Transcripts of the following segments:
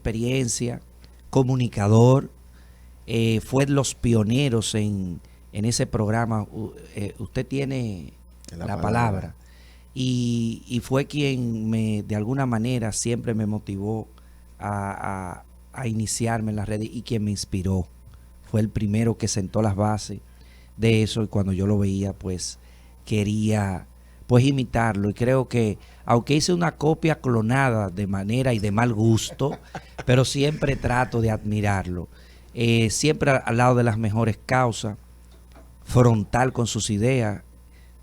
experiencia, comunicador, fue de los pioneros en ese programa. Usted tiene la palabra. Y fue quien de alguna manera siempre me motivó a iniciarme en las redes y quien me inspiró. Fue el primero que sentó las bases de eso, y cuando yo lo veía pues quería pues imitarlo, y creo que aunque hice una copia clonada de manera y de mal gusto, pero siempre trato de admirarlo, siempre al lado de las mejores causas, frontal con sus ideas,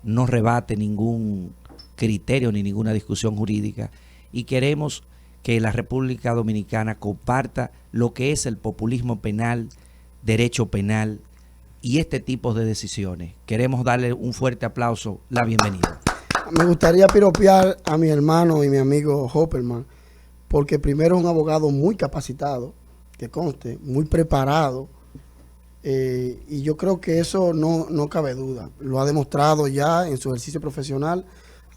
no rebate ningún criterio ni ninguna discusión jurídica, y queremos que la República Dominicana comparta lo que es el populismo penal, derecho penal y este tipo de decisiones. Queremos darle un fuerte aplauso, la bienvenida. Me gustaría piropear a mi hermano y mi amigo Hopperman, porque primero es un abogado muy capacitado, que conste, muy preparado, y yo creo que eso no cabe duda. Lo ha demostrado ya en su ejercicio profesional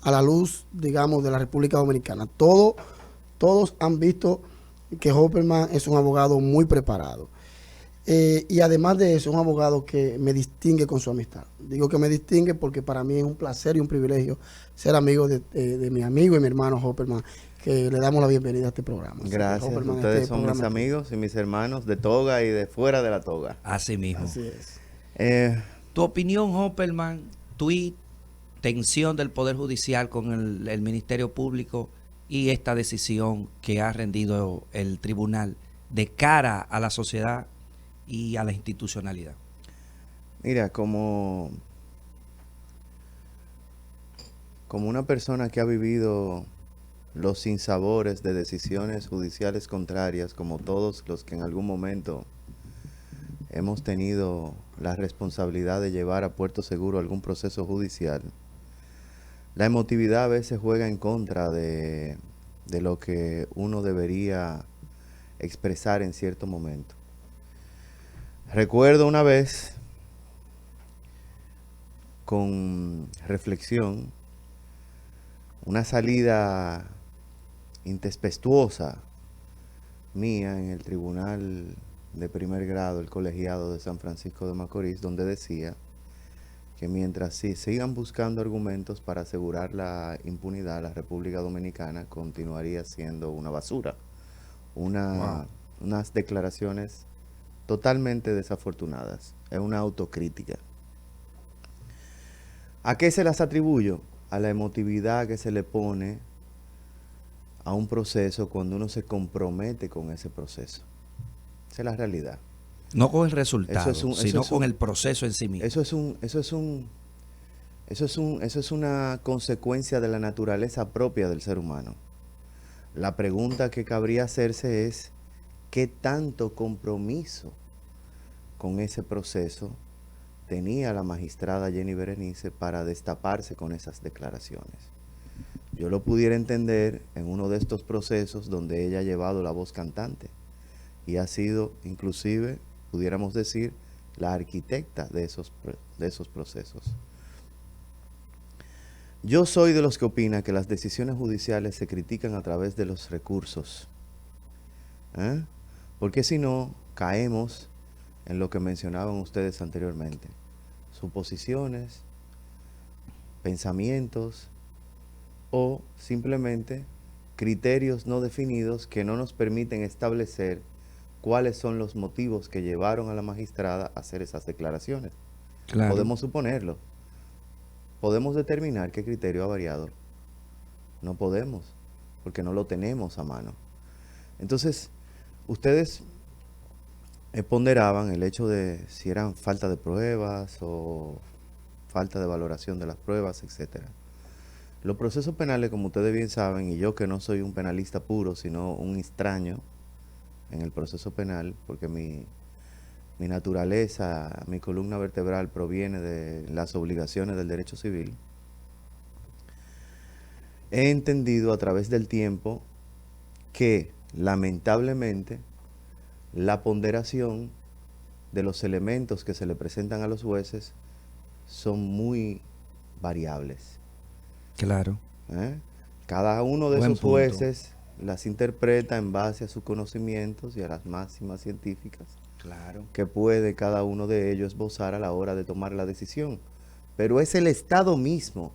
a la luz, digamos, de la República Dominicana. Todos han visto que Hopperman es un abogado muy preparado. Y además de eso, un abogado que me distingue con su amistad. Digo que me distingue porque para mí es un placer y un privilegio ser amigo de mi amigo y mi hermano Hopperman, que le damos la bienvenida a este programa. Gracias, Hopperman, ustedes son mis amigos y mis hermanos de toga y de fuera de la toga. Así mismo. Así es. Tu opinión, Hopperman, tweet, tensión del Poder Judicial con el Ministerio Público y esta decisión que ha rendido el tribunal de cara a la sociedad y a la institucionalidad. Mira, como una persona que ha vivido los sinsabores de decisiones judiciales contrarias, como todos los que en algún momento hemos tenido la responsabilidad de llevar a puerto seguro algún proceso judicial, la emotividad a veces juega en contra de lo que uno debería expresar en cierto momento. Recuerdo una vez, con reflexión, una salida intempestuosa mía en el Tribunal de Primer Grado, el Colegiado de San Francisco de Macorís, donde decía que mientras sigan buscando argumentos para asegurar la impunidad, la República Dominicana continuaría siendo una basura. Unas declaraciones totalmente desafortunadas. Es una autocrítica. ¿A qué se las atribuyo? A la emotividad que se le pone a un proceso cuando uno se compromete con ese proceso. Esa es la realidad. No con el resultado, sino con el proceso en sí mismo. Eso es una consecuencia de la naturaleza propia del ser humano. La pregunta que cabría hacerse es: ¿qué tanto compromiso con ese proceso tenía la magistrada Jenny Berenice para destaparse con esas declaraciones? Yo lo pudiera entender en uno de estos procesos donde ella ha llevado la voz cantante y ha sido, inclusive, pudiéramos decir, la arquitecta de esos procesos. Yo soy de los que opina que las decisiones judiciales se critican a través de los recursos. Porque si no, caemos en lo que mencionaban ustedes anteriormente: suposiciones, pensamientos o simplemente criterios no definidos que no nos permiten establecer cuáles son los motivos que llevaron a la magistrada a hacer esas declaraciones. Claro. Podemos suponerlo. ¿Podemos determinar qué criterio ha variado? No podemos, porque no lo tenemos a mano. Entonces, ustedes ponderaban el hecho de si eran falta de pruebas o falta de valoración de las pruebas, etcétera. Los procesos penales, como ustedes bien saben, y yo que no soy un penalista puro, sino un extraño en el proceso penal, porque mi naturaleza, mi columna vertebral proviene de las obligaciones del derecho civil, he entendido a través del tiempo que, lamentablemente, la ponderación de los elementos que se le presentan a los jueces son muy variables. Claro. Cada uno de esos jueces las interpreta en base a sus conocimientos y a las máximas científicas Claro. que puede cada uno de ellos esbozar a la hora de tomar la decisión. Pero es el Estado mismo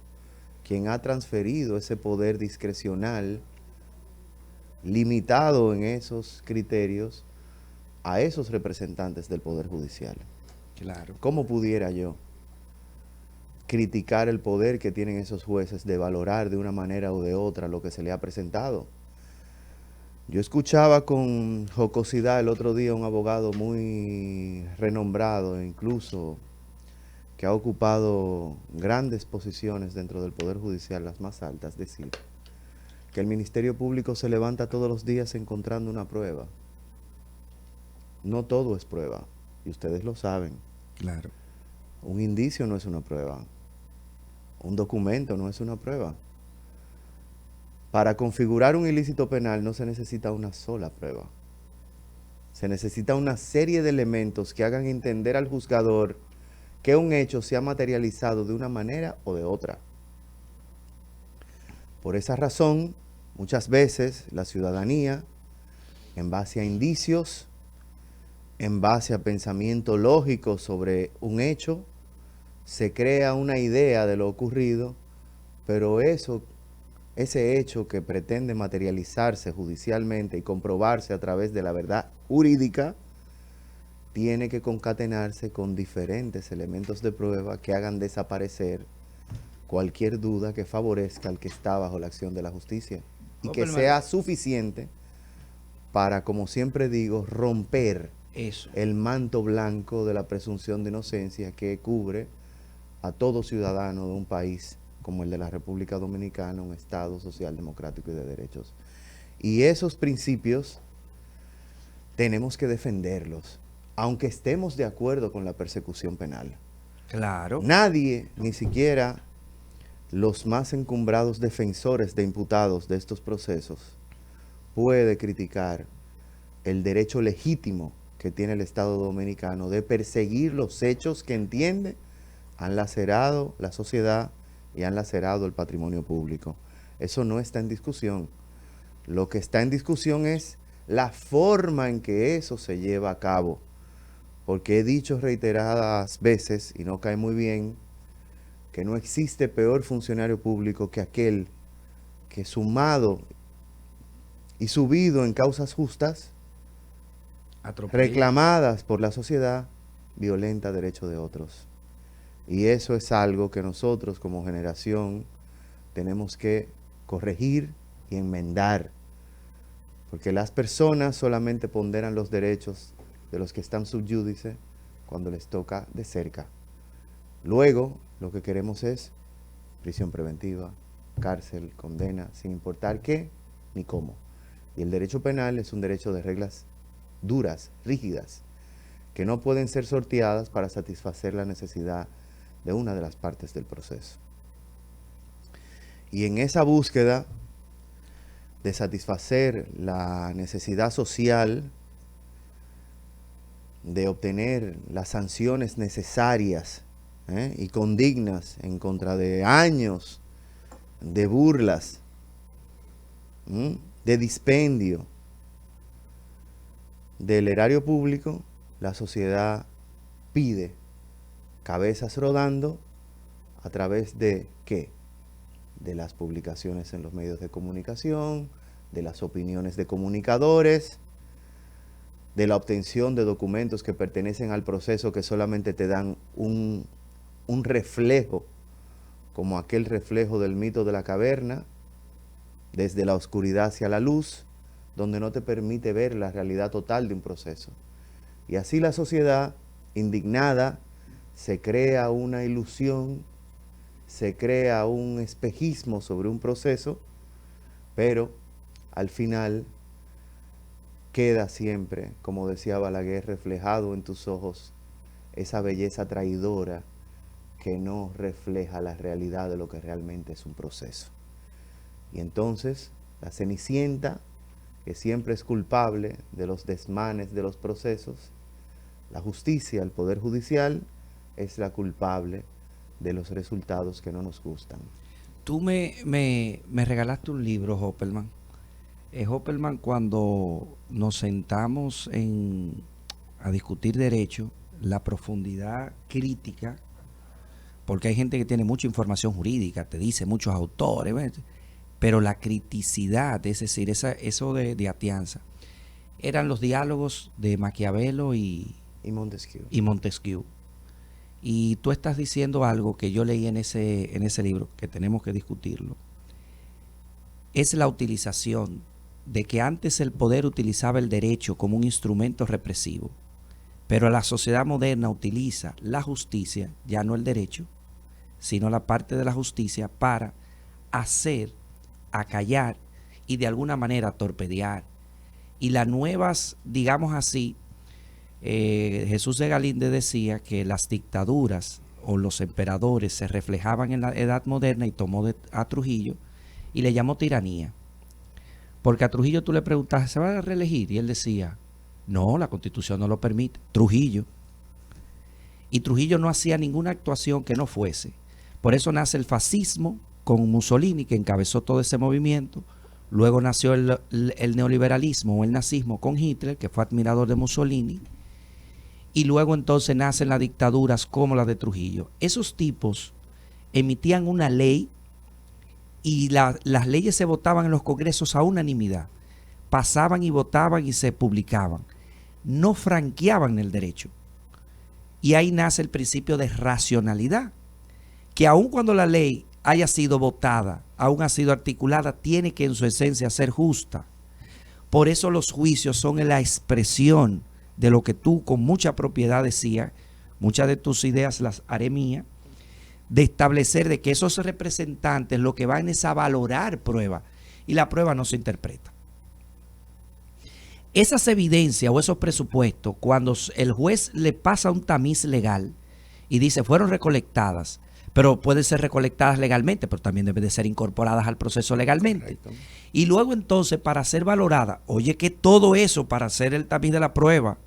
quien ha transferido ese poder discrecional limitado en esos criterios a esos representantes del Poder Judicial. Claro. ¿Cómo pudiera yo criticar el poder que tienen esos jueces de valorar de una manera o de otra lo que se le ha presentado? Yo escuchaba con jocosidad el otro día un abogado muy renombrado, incluso que ha ocupado grandes posiciones dentro del Poder Judicial, las más altas, decir que el Ministerio Público se levanta todos los días encontrando una prueba. No todo es prueba, y ustedes lo saben. Claro. Un indicio no es una prueba. Un documento no es una prueba. Para configurar un ilícito penal no se necesita una sola prueba. Se necesita una serie de elementos que hagan entender al juzgador que un hecho se ha materializado de una manera o de otra. Por esa razón, muchas veces la ciudadanía, en base a indicios, en base a pensamiento lógico sobre un hecho, se crea una idea de lo ocurrido, pero ese hecho que pretende materializarse judicialmente y comprobarse a través de la verdad jurídica, tiene que concatenarse con diferentes elementos de prueba que hagan desaparecer cualquier duda que favorezca al que está bajo la acción de la justicia y que sea suficiente para, como siempre digo, romper el manto blanco de la presunción de inocencia que cubre a todo ciudadano de un país como el de la República Dominicana, un Estado social, democrático y de derechos. Y esos principios tenemos que defenderlos, aunque estemos de acuerdo con la persecución penal. Claro. Nadie, ni siquiera los más encumbrados defensores de imputados de estos procesos, puede criticar el derecho legítimo que tiene el Estado dominicano de perseguir los hechos que entiende han lacerado la sociedad y han lacerado el patrimonio público. Eso no está en discusión. Lo que está en discusión es la forma en que eso se lleva a cabo. Porque he dicho reiteradas veces, y no cae muy bien, que no existe peor funcionario público que aquel que, sumado y subido en causas justas, reclamadas por la sociedad, violenta derechos de otros. Y eso es algo que nosotros como generación tenemos que corregir y enmendar, porque las personas solamente ponderan los derechos de los que están subyúdice cuando les toca de cerca. Luego, lo que queremos es prisión preventiva, cárcel, condena, sin importar qué ni cómo. Y el derecho penal es un derecho de reglas duras, rígidas, que no pueden ser sorteadas para satisfacer la necesidad de una de las partes del proceso. Y en esa búsqueda de satisfacer la necesidad social de obtener las sanciones necesarias y condignas en contra de años de burlas, de dispendio del erario público, la sociedad pide cabezas rodando a través de ¿qué? De las publicaciones en los medios de comunicación, de las opiniones de comunicadores, de la obtención de documentos que pertenecen al proceso que solamente te dan un reflejo, como aquel reflejo del mito de la caverna, desde la oscuridad hacia la luz, donde no te permite ver la realidad total de un proceso. Y así la sociedad, indignada, se crea una ilusión, se crea un espejismo sobre un proceso, pero al final queda siempre, como decía Balaguer, reflejado en tus ojos esa belleza traidora que no refleja la realidad de lo que realmente es un proceso. Y entonces la Cenicienta, que siempre es culpable de los desmanes de los procesos, la justicia, el Poder Judicial, es la culpable de los resultados que no nos gustan. Tú me regalaste un libro, Hopperman, Hopperman, cuando nos sentamos a discutir derecho, la profundidad crítica, porque hay gente que tiene mucha información jurídica, te dice muchos autores, ¿ves? Pero la criticidad, es decir, eso de Atienza, eran los diálogos de Maquiavelo y Montesquieu. Y tú estás diciendo algo que yo leí en ese libro, que tenemos que discutirlo. Es la utilización de que antes el poder utilizaba el derecho como un instrumento represivo, pero la sociedad moderna utiliza la justicia, ya no el derecho, sino la parte de la justicia para hacer, acallar y de alguna manera torpedear. Y las nuevas, digamos así, Jesús de Galíndez decía que las dictaduras o los emperadores se reflejaban en la edad moderna y tomó a Trujillo y le llamó tiranía. Porque a Trujillo tú le preguntas, ¿se va a reelegir? Y él decía, no, la Constitución no lo permite. Trujillo. Y Trujillo no hacía ninguna actuación que no fuese. Por eso nace el fascismo con Mussolini, que encabezó todo ese movimiento. Luego nació el neoliberalismo o el nazismo con Hitler, que fue admirador de Mussolini. Y luego entonces nacen las dictaduras como la de Trujillo. Esos tipos emitían una ley y las leyes se votaban en los congresos a unanimidad. Pasaban y votaban y se publicaban. No franqueaban el derecho. Y ahí nace el principio de racionalidad, que aun cuando la ley haya sido votada, aún ha sido articulada, tiene que en su esencia ser justa. Por eso los juicios son la expresión de lo que tú con mucha propiedad decías, muchas de tus ideas las haré mías, de establecer de que esos representantes lo que van es a valorar pruebas y la prueba no se interpreta. Esas evidencias o esos presupuestos, cuando el juez le pasa un tamiz legal y dice fueron recolectadas, pero pueden ser recolectadas legalmente, pero también deben de ser incorporadas al proceso legalmente. Correcto. Y luego entonces para ser valorada, oye que todo eso para hacer el tamiz de la prueba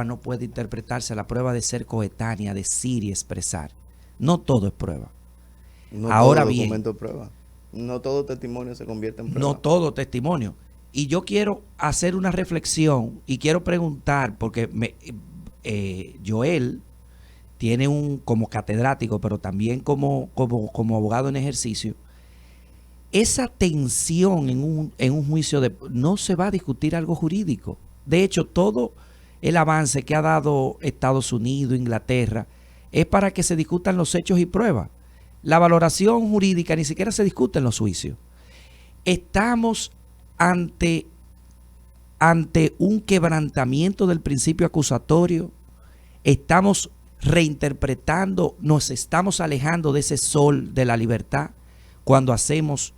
no puede interpretarse, la prueba de ser coetánea, decir y expresar. No todo es prueba. No Ahora todo bien, documento es prueba. No todo testimonio se convierte en prueba. No todo testimonio. Y yo quiero hacer una reflexión y quiero preguntar, porque Joel tiene como catedrático, pero también como abogado en ejercicio, esa tensión en un juicio no se va a discutir algo jurídico. De hecho, todo el avance que ha dado Estados Unidos, Inglaterra, es para que se discutan los hechos y pruebas. La valoración jurídica ni siquiera se discute en los juicios. Estamos ante un quebrantamiento del principio acusatorio. Estamos reinterpretando, nos estamos alejando de ese sol de la libertad cuando hacemos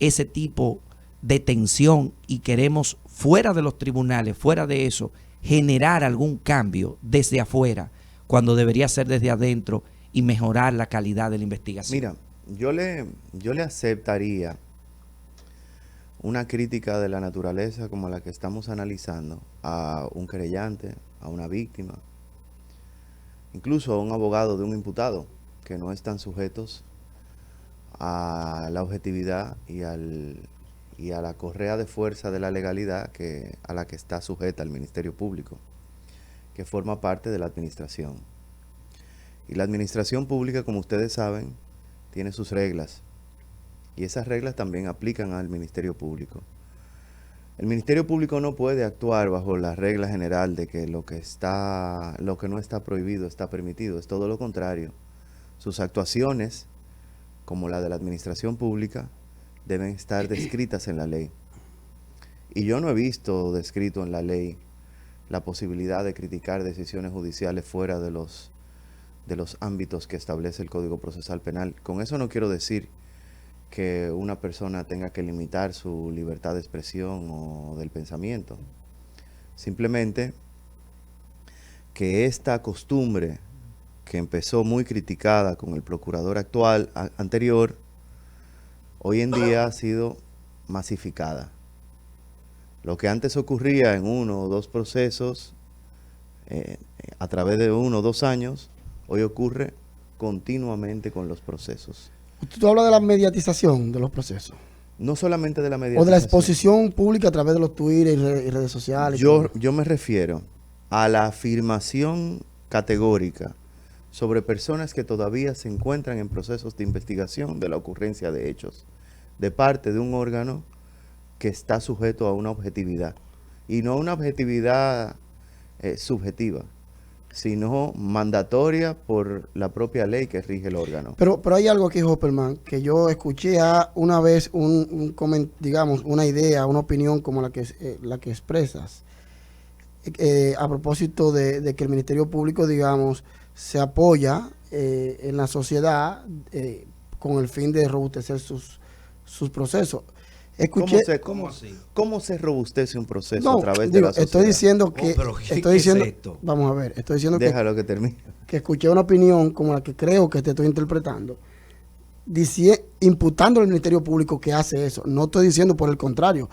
ese tipo de tensión y queremos fuera de los tribunales, fuera de eso, generar algún cambio desde afuera cuando debería ser desde adentro y mejorar la calidad de la investigación. Mira, yo le aceptaría una crítica de la naturaleza como la que estamos analizando a un querellante, a una víctima, incluso a un abogado de un imputado, que no están sujetos a la objetividad y a la correa de fuerza de la legalidad a la que está sujeta el Ministerio Público, que forma parte de la administración. Y la administración pública, como ustedes saben, tiene sus reglas. Y esas reglas también aplican al Ministerio Público. El Ministerio Público no puede actuar bajo la regla general de que lo que no está prohibido está permitido. Es todo lo contrario. Sus actuaciones, como la de la administración pública, deben estar descritas en la ley. Y yo no he visto descrito en la ley la posibilidad de criticar decisiones judiciales fuera de los ámbitos que establece el Código Procesal Penal. Con eso no quiero decir que una persona tenga que limitar su libertad de expresión o del pensamiento. Simplemente que esta costumbre que empezó muy criticada con el procurador actual anterior, hoy en día ha sido masificada. Lo que antes ocurría en 1 o 2 procesos, a través de 1 o 2 años, hoy ocurre continuamente con los procesos. Tú hablas de la mediatización de los procesos. no solamente de la O de la mediatización. exposición pública a través de los Twitter y redes sociales. Yo me refiero a la afirmación categórica sobre personas que todavía se encuentran en procesos de investigación de la ocurrencia de hechos, de parte de un órgano que está sujeto a una objetividad, y no una objetividad subjetiva, sino mandatoria por la propia ley que rige el órgano. Pero hay algo aquí, Hopperman, que yo escuché una vez digamos, una idea, una opinión como la que expresas, a propósito de que el Ministerio Público, digamos, se apoya en la sociedad con el fin de robustecer sus procesos. Escuché, ¿Cómo se robustece un proceso no, a través de la sociedad? estoy diciendo que, ¿qué es esto? vamos a ver, estoy diciendo Déjalo que termine. que escuché una opinión como la que creo que te estoy interpretando, imputando al Ministerio Público que hace eso. No estoy diciendo por el contrario,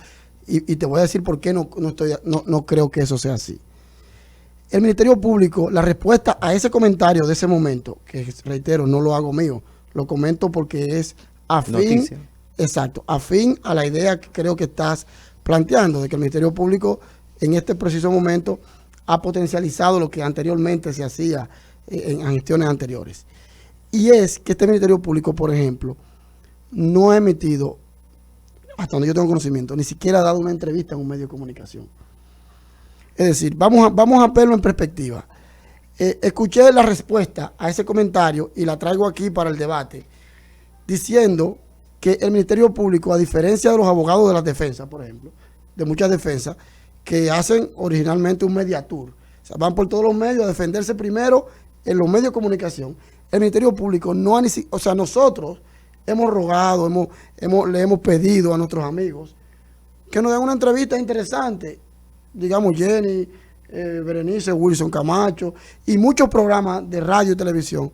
y te voy a decir por qué no creo que eso sea así. El Ministerio Público, la respuesta a ese comentario de ese momento, que reitero, no lo hago mío, lo comento porque es afín. Noticia. Exacto, afín a la idea que creo que estás planteando, de que el Ministerio Público en este preciso momento ha potencializado lo que anteriormente se hacía en gestiones anteriores. Y es que este Ministerio Público, por ejemplo, no ha emitido, hasta donde yo tengo conocimiento, ni siquiera ha dado una entrevista en un medio de comunicación. Es decir, vamos a verlo en perspectiva. Escuché la respuesta a ese comentario y la traigo aquí para el debate, diciendo que el Ministerio Público, a diferencia de los abogados de las defensas, por ejemplo, de muchas defensas, que hacen originalmente un mediatur, o sea, van por todos los medios a defenderse primero en los medios de comunicación. El Ministerio Público no ha ni siquiera, o sea, nosotros hemos rogado, le hemos pedido a nuestros amigos que nos den una entrevista interesante, digamos Jenny, Berenice, Wilson Camacho y muchos programas de radio y televisión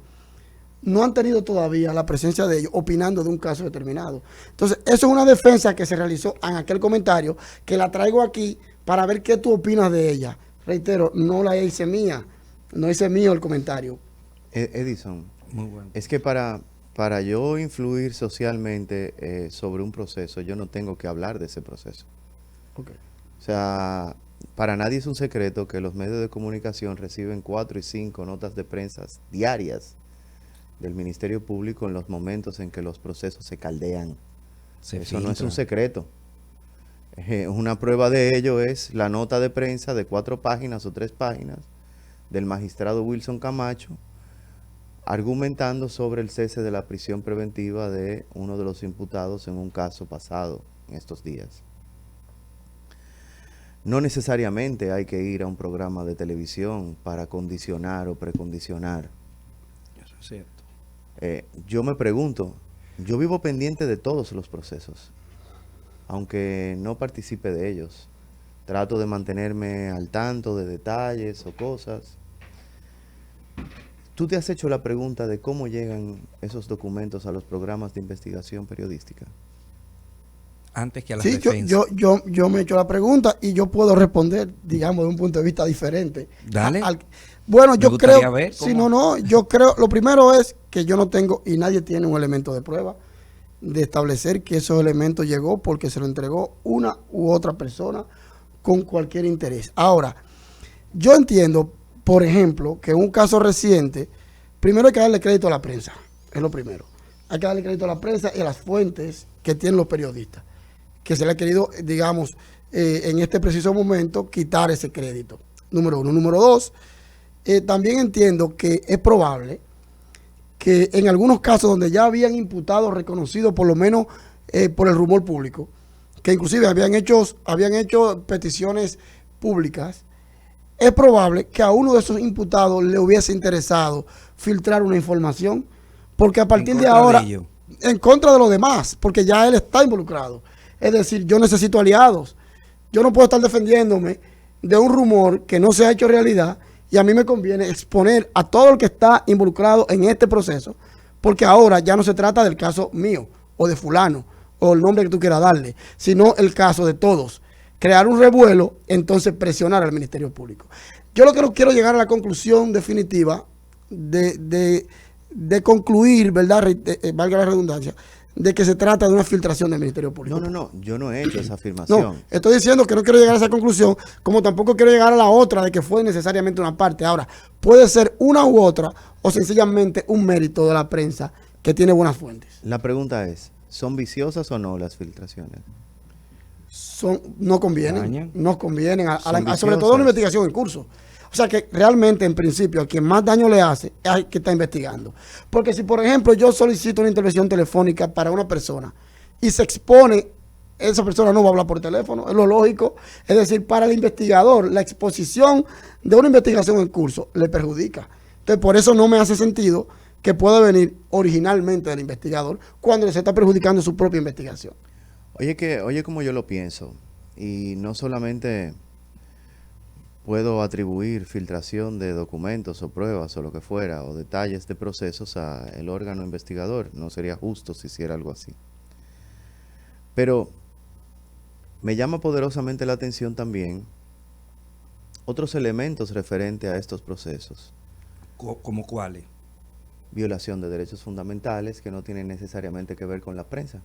no han tenido todavía la presencia de ellos opinando de un caso determinado. Entonces, eso es una defensa que se realizó en aquel comentario, que la traigo aquí para ver qué tú opinas de ella. Reitero, no la hice mía, no hice mío el comentario. Edison, Muy bueno. es que para yo influir socialmente sobre un proceso, yo no tengo que hablar de ese proceso. Okay. O sea, para nadie es un secreto que los medios de comunicación reciben 4 y 5 notas de prensa diarias del Ministerio Público en los momentos en que los procesos se caldean. Eso no es un secreto. Una prueba de ello es la nota de prensa de 4 páginas o 3 páginas del magistrado Wilson Camacho argumentando sobre el cese de la prisión preventiva de uno de los imputados en un caso pasado en estos días. No necesariamente hay que ir a un programa de televisión para condicionar o precondicionar. Eso es cierto. Yo me pregunto, yo vivo pendiente de todos los procesos, aunque no participe de ellos. Trato de mantenerme al tanto de detalles o cosas. ¿Tú te has hecho la pregunta de cómo llegan esos documentos a los programas de investigación periodística? Antes que a la Sí, defensa. yo me he hecho la pregunta y yo puedo responder, digamos, de un punto de vista diferente. Dale. Bueno, Me yo gustaría creo, ver sí, cómo. yo creo, lo primero es que yo no tengo, y nadie tiene un elemento de prueba, de establecer que esos elementos llegó porque se lo entregó una u otra persona con cualquier interés. Ahora, yo entiendo, por ejemplo, que en un caso reciente, primero hay que darle crédito a la prensa, es lo primero. Hay que darle crédito a la prensa y a las fuentes que tienen los periodistas, que se le ha querido, digamos, en este preciso momento, quitar ese crédito. Número uno. Número dos, también entiendo que es probable que en algunos casos donde ya habían imputados reconocidos, por lo menos por el rumor público, que inclusive habían hecho peticiones públicas, es probable que a uno de esos imputados le hubiese interesado filtrar una información, porque a partir de ahora, en contra de los demás, porque ya él está involucrado. Es decir, yo necesito aliados. Yo no puedo estar defendiéndome de un rumor que no se ha hecho realidad y a mí me conviene exponer a todo el que está involucrado en este proceso, porque ahora ya no se trata del caso mío o de fulano o el nombre que tú quieras darle, sino el caso de todos. Crear un revuelo, entonces presionar al Ministerio Público. Yo lo que no quiero llegar a la conclusión definitiva de concluir, ¿verdad? Valga la redundancia, de que se trata de una filtración del Ministerio Público. No, yo no he hecho esa afirmación. No, estoy diciendo que no quiero llegar a esa conclusión, como tampoco quiero llegar a la otra de que fue necesariamente una parte. Ahora, puede ser una u otra, o sencillamente un mérito de la prensa que tiene buenas fuentes. La pregunta es, ¿son viciosas o no las filtraciones? No convienen, Dañan. no convienen, sobre viciosas. todo una investigación en curso. O sea que realmente, en principio, a quien más daño le hace, hay que estar investigando. Porque si, por ejemplo, yo solicito una intervención telefónica para una persona y se expone, esa persona no va a hablar por teléfono, es lo lógico. Es decir, para el investigador, la exposición de una investigación en curso le perjudica. Entonces, por eso no me hace sentido que pueda venir originalmente del investigador cuando se está perjudicando su propia investigación. Oye como yo lo pienso, y no solamente puedo atribuir filtración de documentos o pruebas o lo que fuera, o detalles de procesos al órgano investigador. No sería justo si hiciera algo así. Pero me llama poderosamente la atención también otros elementos referentes a estos procesos. ¿Como cuáles? Violación de derechos fundamentales que no tienen necesariamente que ver con la prensa.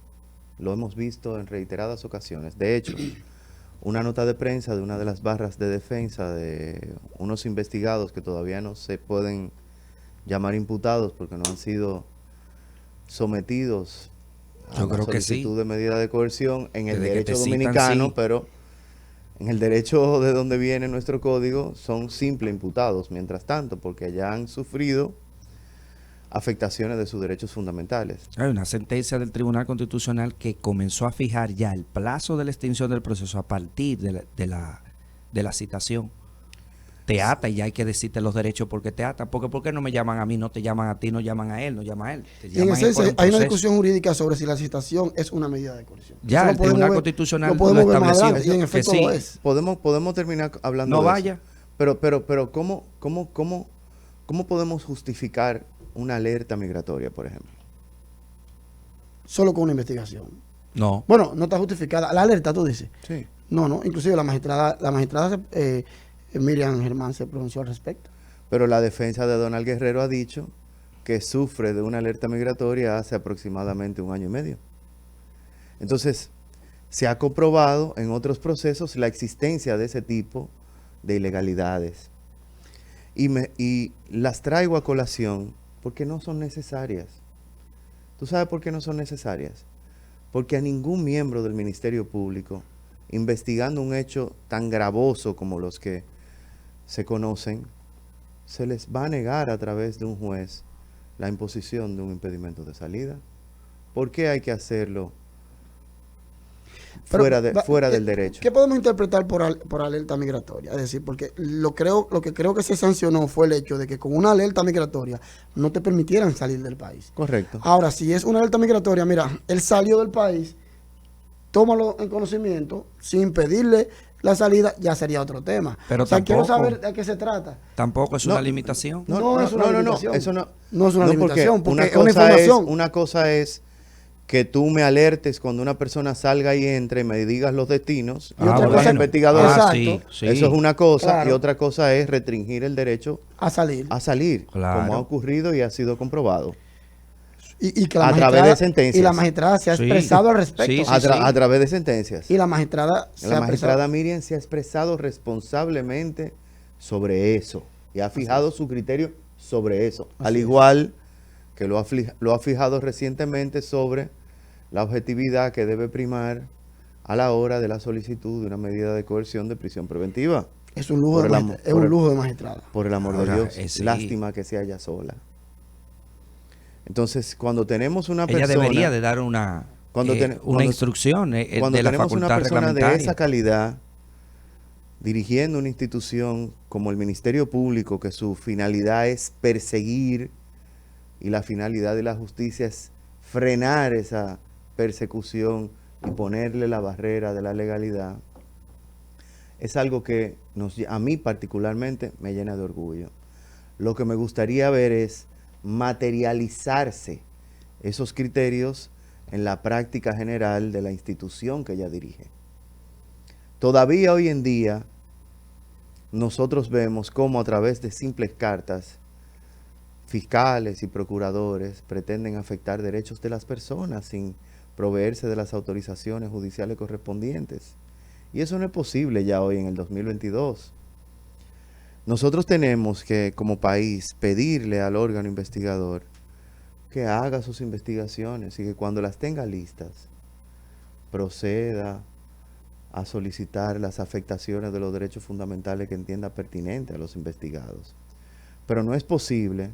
Lo hemos visto en reiteradas ocasiones. De hecho, una nota de prensa de una de las barras de defensa de unos investigados que todavía no se pueden llamar imputados porque no han sido sometidos a Yo la creo que sí. solicitud de medida de coerción en el Desde que derecho te citan, dominicano, sí. pero en el derecho de donde viene nuestro código son simple imputados, mientras tanto, porque ya han sufrido afectaciones de sus derechos fundamentales. Hay una sentencia del Tribunal Constitucional que comenzó a fijar ya el plazo de la extinción del proceso a partir de la citación. Te ata y ya hay que decirte los derechos porque te ata. Porque ¿por qué no me llaman a mí? No te llaman a ti, no llaman a él, no llaman a él. Te Y en llaman esencia, por un hay una proceso. discusión jurídica sobre si la citación es una medida de coerción. Ya, Eso el Tribunal Constitucional lo podemos lo ver más estableció, adelante, y en que efecto sí. lo es. Podemos terminar hablando No de vaya. eso. Pero ¿cómo podemos justificar una alerta migratoria, por ejemplo? Solo con una investigación. No. Bueno, no está justificada. La alerta, tú dices. Sí. No, inclusive la magistrada Miriam Germán se pronunció al respecto. Pero la defensa de Donald Guerrero ha dicho que sufre de una alerta migratoria hace aproximadamente 1 año y medio. Entonces, se ha comprobado en otros procesos la existencia de ese tipo de ilegalidades. Y las traigo a colación porque no son necesarias. ¿Tú sabes por qué no son necesarias? Porque a ningún miembro del Ministerio Público, investigando un hecho tan gravoso como los que se conocen, se les va a negar a través de un juez la imposición de un impedimento de salida. ¿Por qué hay que hacerlo fuera del derecho? ¿Qué podemos interpretar por alerta migratoria? Es decir, porque lo que creo que se sancionó fue el hecho de que con una alerta migratoria no te permitieran salir del país. Correcto. Ahora, si es una alerta migratoria, mira, él salió del país, tómalo en conocimiento, sin pedirle la salida, ya sería otro tema. Pero o sea, quiero tampoco- saber de qué se trata. Tampoco es No, una limitación. No es una limitación. Eso no. No es una limitación, porque una es una cosa información. una cosa es que tú me alertes cuando una persona salga y entre y me digas los destinos. Y otra como cosa- investigador, Exacto. sí, sí. eso es una cosa. Claro. Y otra cosa es restringir el derecho A salir. a salir, Claro. como ha ocurrido y ha sido comprobado. Y que la a través magistrada- de sentencias. Y la magistrada se ha Sí. expresado al respecto. Sí, A través de sentencias. Y la magistrada se La ha magistrada expresado. Miriam se ha expresado responsablemente sobre eso y ha fijado su criterio sobre eso, Así al es. igual que lo ha fijado recientemente sobre la objetividad que debe primar a la hora de la solicitud de una medida de coerción de prisión preventiva. Es un lujo, Por de, el magist- amor- es por un el- lujo de magistrada. Por el amor Ahora, de Dios, sí. lástima que se haya sola. Entonces, cuando tenemos una Ella persona... debería de dar una instrucción Cuando de la tenemos una facultad persona de reglamentaria. esa calidad dirigiendo una institución como el Ministerio Público, que su finalidad es perseguir y la finalidad de la justicia es frenar esa persecución y ponerle la barrera de la legalidad, es algo que a mí particularmente me llena de orgullo. Lo que me gustaría ver es materializarse esos criterios en la práctica general de la institución que ella dirige. Todavía hoy en día nosotros vemos cómo a través de simples cartas fiscales y procuradores pretenden afectar derechos de las personas sin proveerse de las autorizaciones judiciales correspondientes. Y eso no es posible ya hoy en el 2022. Nosotros tenemos que, como país, pedirle al órgano investigador que haga sus investigaciones y que cuando las tenga listas, proceda a solicitar las afectaciones de los derechos fundamentales que entienda pertinente a los investigados. Pero no es posible,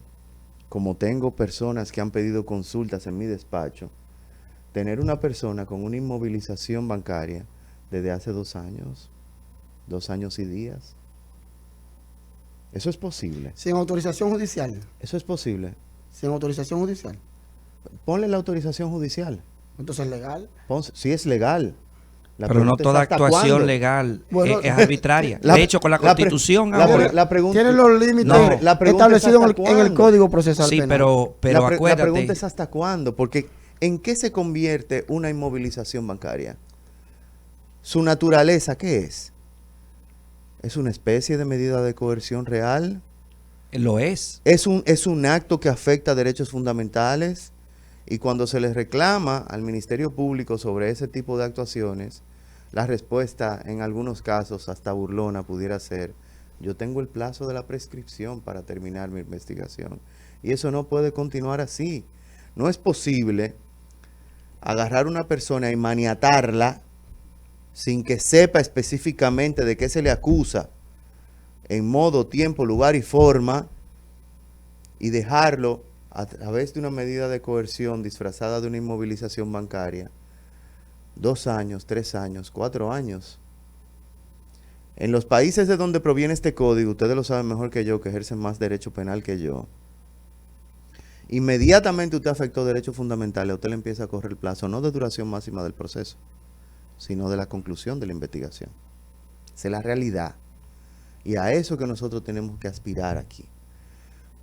como tengo personas que han pedido consultas en mi despacho, tener una persona con una inmovilización bancaria desde hace 2 años, 2 años y días. Eso es posible. Sin autorización judicial. Eso es posible. Sin autorización judicial. Ponle la autorización judicial. Entonces es legal. Sí es legal. Pero no toda actuación legal es arbitraria. De hecho, con la Constitución la pregunta tiene los límites establecidos en el Código Procesal Penal. Sí, pero acuérdate. La pregunta es ¿hasta cuándo? Porque ¿en qué se convierte una inmovilización bancaria? ¿Su naturaleza qué es? ¿Es una especie de medida de coerción real? Lo es. ¿Es un acto que afecta derechos fundamentales? Y cuando se les reclama al Ministerio Público sobre ese tipo de actuaciones, la respuesta en algunos casos hasta burlona pudiera ser: yo tengo el plazo de la prescripción para terminar mi investigación. Y eso no puede continuar así. No es posible agarrar a una persona y maniatarla sin que sepa específicamente de qué se le acusa, en modo, tiempo, lugar y forma, y dejarlo a través de una medida de coerción disfrazada de una inmovilización bancaria, 2 años, 3 años, 4 años. En los países de donde proviene este código, ustedes lo saben mejor que yo, que ejercen más derecho penal que yo, inmediatamente usted afectó derechos fundamentales, a usted le empieza a correr el plazo, no de duración máxima del proceso, sino de la conclusión de la investigación. Esa es la realidad. Y a eso que nosotros tenemos que aspirar aquí.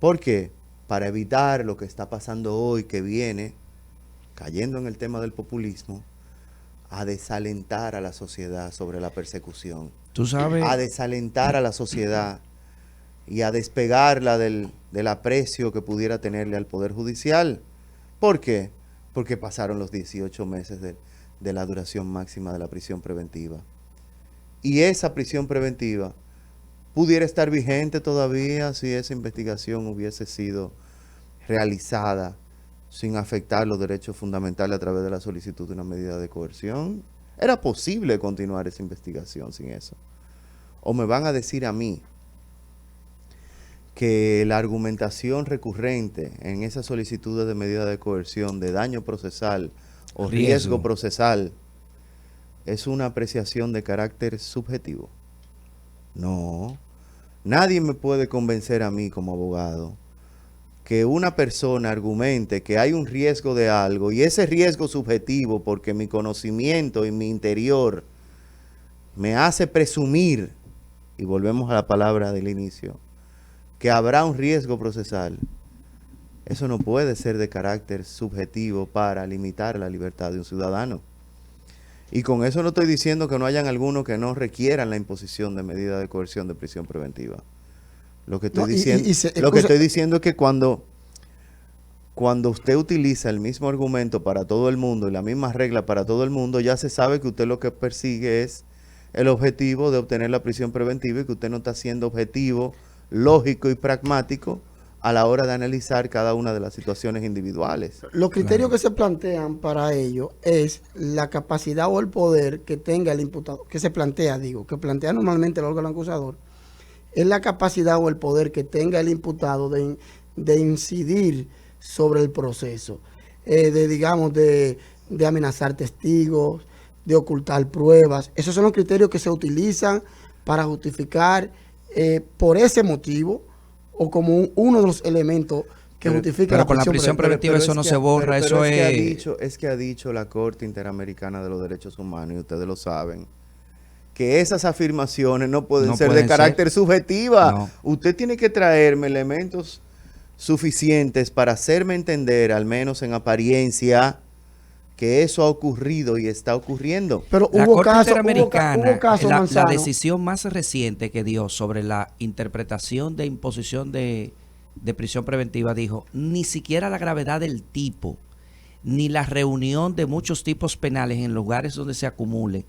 ¿Por qué? Para evitar lo que está pasando hoy, que viene cayendo en el tema del populismo, a desalentar a la sociedad sobre la persecución. Tú sabes. A desalentar a la sociedad y a despegarla del aprecio que pudiera tenerle al Poder Judicial. ¿Por qué? Porque pasaron los 18 meses de la duración máxima de la prisión preventiva. Y esa prisión preventiva pudiera estar vigente todavía si esa investigación hubiese sido realizada sin afectar los derechos fundamentales a través de la solicitud de una medida de coerción. ¿Era posible continuar esa investigación sin eso? ¿O me van a decir a mí que la argumentación recurrente en esas solicitudes de medida de coerción, de daño procesal o riesgo procesal, es una apreciación de carácter subjetivo? No. Nadie me puede convencer a mí como abogado que una persona argumente que hay un riesgo de algo y ese riesgo subjetivo, porque mi conocimiento y mi interior me hace presumir, y volvemos a la palabra del inicio, que habrá un riesgo procesal. Eso no puede ser de carácter subjetivo para limitar la libertad de un ciudadano. Y con eso no estoy diciendo que no hayan algunos que no requieran la imposición de medida de coerción de prisión preventiva. Lo que estoy diciendo es que cuando usted utiliza el mismo argumento para todo el mundo y la misma regla para todo el mundo, ya se sabe que usted lo que persigue es el objetivo de obtener la prisión preventiva y que usted no está siendo objetivo, lógico y pragmático a la hora de analizar cada una de las situaciones individuales. Los criterios que se plantean para ello es la capacidad o el poder que tenga el imputado, que plantea normalmente el órgano acusador, es la capacidad o el poder que tenga el imputado de incidir sobre el proceso, de amenazar testigos, de ocultar pruebas. Esos son los criterios que se utilizan para justificar por ese motivo o como uno de los elementos que justifica la prisión preventiva. Eso no se borra, eso es... Es que ha dicho la Corte Interamericana de los Derechos Humanos, y ustedes lo saben, que esas afirmaciones no pueden ser de carácter subjetiva. No. Usted tiene que traerme elementos suficientes para hacerme entender, al menos en apariencia, que eso ha ocurrido y está ocurriendo. Pero la Corte Interamericana, la decisión más reciente que dio sobre la interpretación de imposición de de prisión preventiva dijo, ni siquiera la gravedad del tipo, ni la reunión de muchos tipos penales en lugares donde se acumule,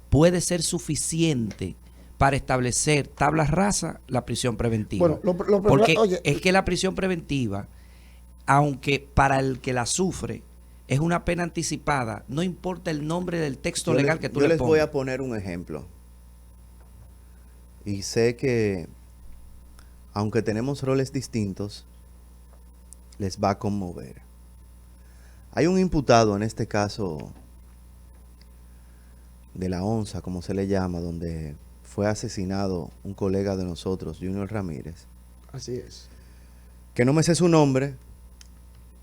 puede ser suficiente para establecer tabla rasa la prisión preventiva. Bueno, porque oye, es que la prisión preventiva, aunque para el que la sufre es una pena anticipada, no importa el nombre del texto legal que tú le pongas. Yo les voy a poner un ejemplo. Y sé que, aunque tenemos roles distintos, les va a conmover. Hay un imputado en este caso de la onza, como se le llama, donde fue asesinado un colega de nosotros, Junior Ramírez. Así es. Que no me sé su nombre,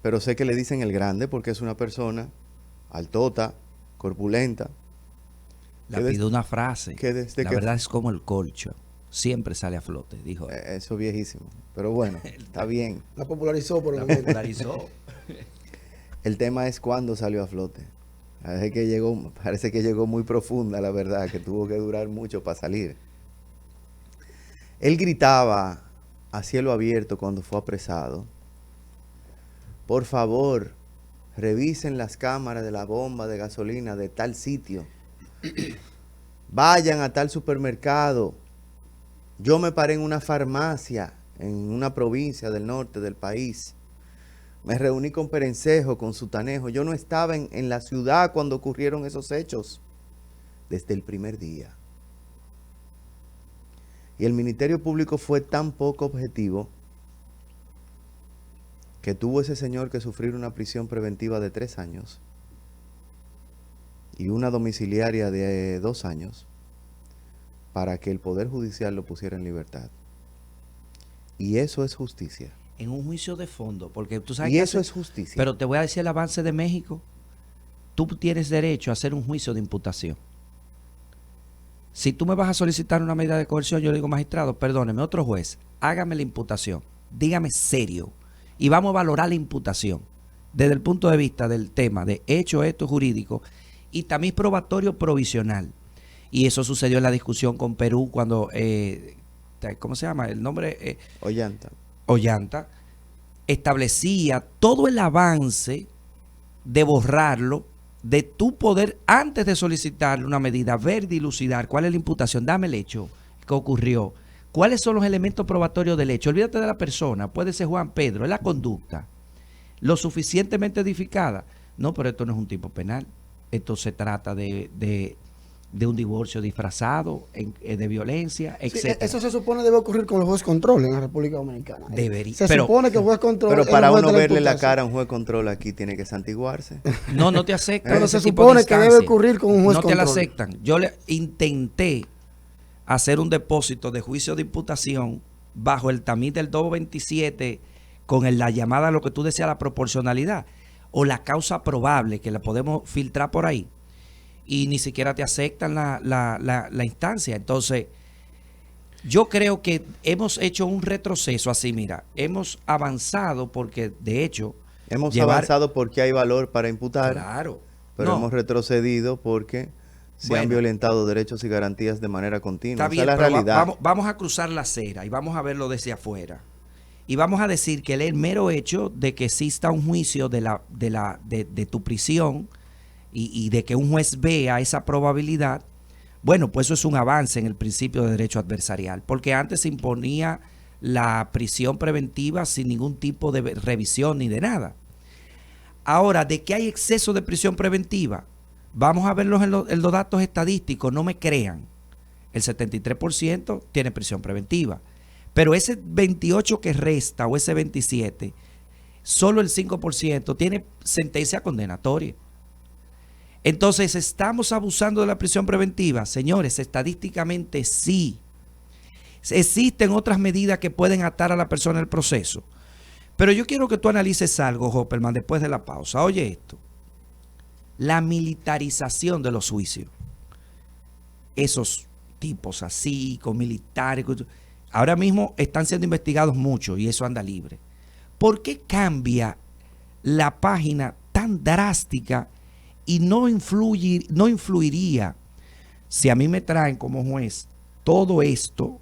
pero sé que le dicen el grande porque es una persona altota, corpulenta. La pido una frase. La que verdad es como el colcho. Siempre sale a flote, dijo. Eso viejísimo. Pero bueno, está bien. La popularizó por el La momento. popularizó. El tema es cuándo salió a flote. Parece que llegó muy profunda, la verdad, que tuvo que durar mucho para salir. Él gritaba a cielo abierto cuando fue apresado: por favor, revisen las cámaras de la bomba de gasolina de tal sitio. Vayan a tal supermercado. Yo me paré en una farmacia en una provincia del norte del país. Me reuní con Perencejo, con Sutanejo. Yo no estaba en la ciudad cuando ocurrieron esos hechos. Desde el primer día. Y el Ministerio Público fue tan poco objetivo que tuvo ese señor que sufrir una prisión preventiva de 3 años y una domiciliaria de 2 años para que el Poder Judicial lo pusiera en libertad. Y eso es justicia. En un juicio de fondo, porque tú sabes y que eso es justicia. Pero te voy a decir el avance de México. Tú tienes derecho a hacer un juicio de imputación. Si tú me vas a solicitar una medida de coerción, yo le digo, magistrado, perdóneme, otro juez, hágame la imputación, dígame serio, y vamos a valorar la imputación desde el punto de vista del tema de hecho jurídico y también probatorio provisional. Y eso sucedió en la discusión con Perú cuando, ¿cómo se llama? El nombre... Ollanta establecía todo el avance de borrarlo, de tu poder antes de solicitarle una medida, ver, dilucidar cuál es la imputación, dame el hecho que ocurrió, cuáles son los elementos probatorios del hecho, olvídate de la persona, puede ser Juan Pedro, es la conducta, lo suficientemente edificada. No, pero esto no es un tipo penal, esto se trata de un divorcio disfrazado, de violencia, etc. Sí, eso se supone debe ocurrir con el juez control en la República Dominicana. Debería. Se supone que el juez control... Pero para uno verle la cara a un juez control aquí tiene que santiguarse. No te aceptan. Pero se supone que debe ocurrir con un juez control. No te la aceptan. Yo le intenté hacer un depósito de juicio de imputación bajo el tamiz del 227 con la llamada, lo que tú decías, la proporcionalidad o la causa probable, que la podemos filtrar por ahí. Y ni siquiera te aceptan la instancia. Entonces, yo creo que hemos hecho un retroceso así, mira, hemos avanzado porque, de hecho... Hemos avanzado porque hay valor para imputar, claro, pero hemos retrocedido porque se han violentado derechos y garantías de manera continua. Está bien, la realidad. Vamos a cruzar la acera y vamos a verlo desde afuera. Y vamos a decir que el mero hecho de que exista un juicio de tu prisión... Y de que un juez vea esa probabilidad, bueno, pues eso es un avance en el principio de derecho adversarial, porque antes se imponía la prisión preventiva sin ningún tipo de revisión ni de nada. Ahora, de que hay exceso de prisión preventiva, vamos a verlos en los datos estadísticos, no me crean. El 73% tiene prisión preventiva, pero ese 28% que resta o ese 27%, solo el 5% tiene sentencia condenatoria. Entonces, ¿estamos abusando de la prisión preventiva? Señores, estadísticamente sí. Existen otras medidas que pueden atar a la persona al proceso. Pero yo quiero que tú analices algo, Hopperman, después de la pausa. Oye esto. La militarización de los juicios. Esos tipos así, con militares. Ahora mismo están siendo investigados mucho y eso anda libre. ¿Por qué cambia la página tan drástica y no influiría si a mí me traen como juez todo esto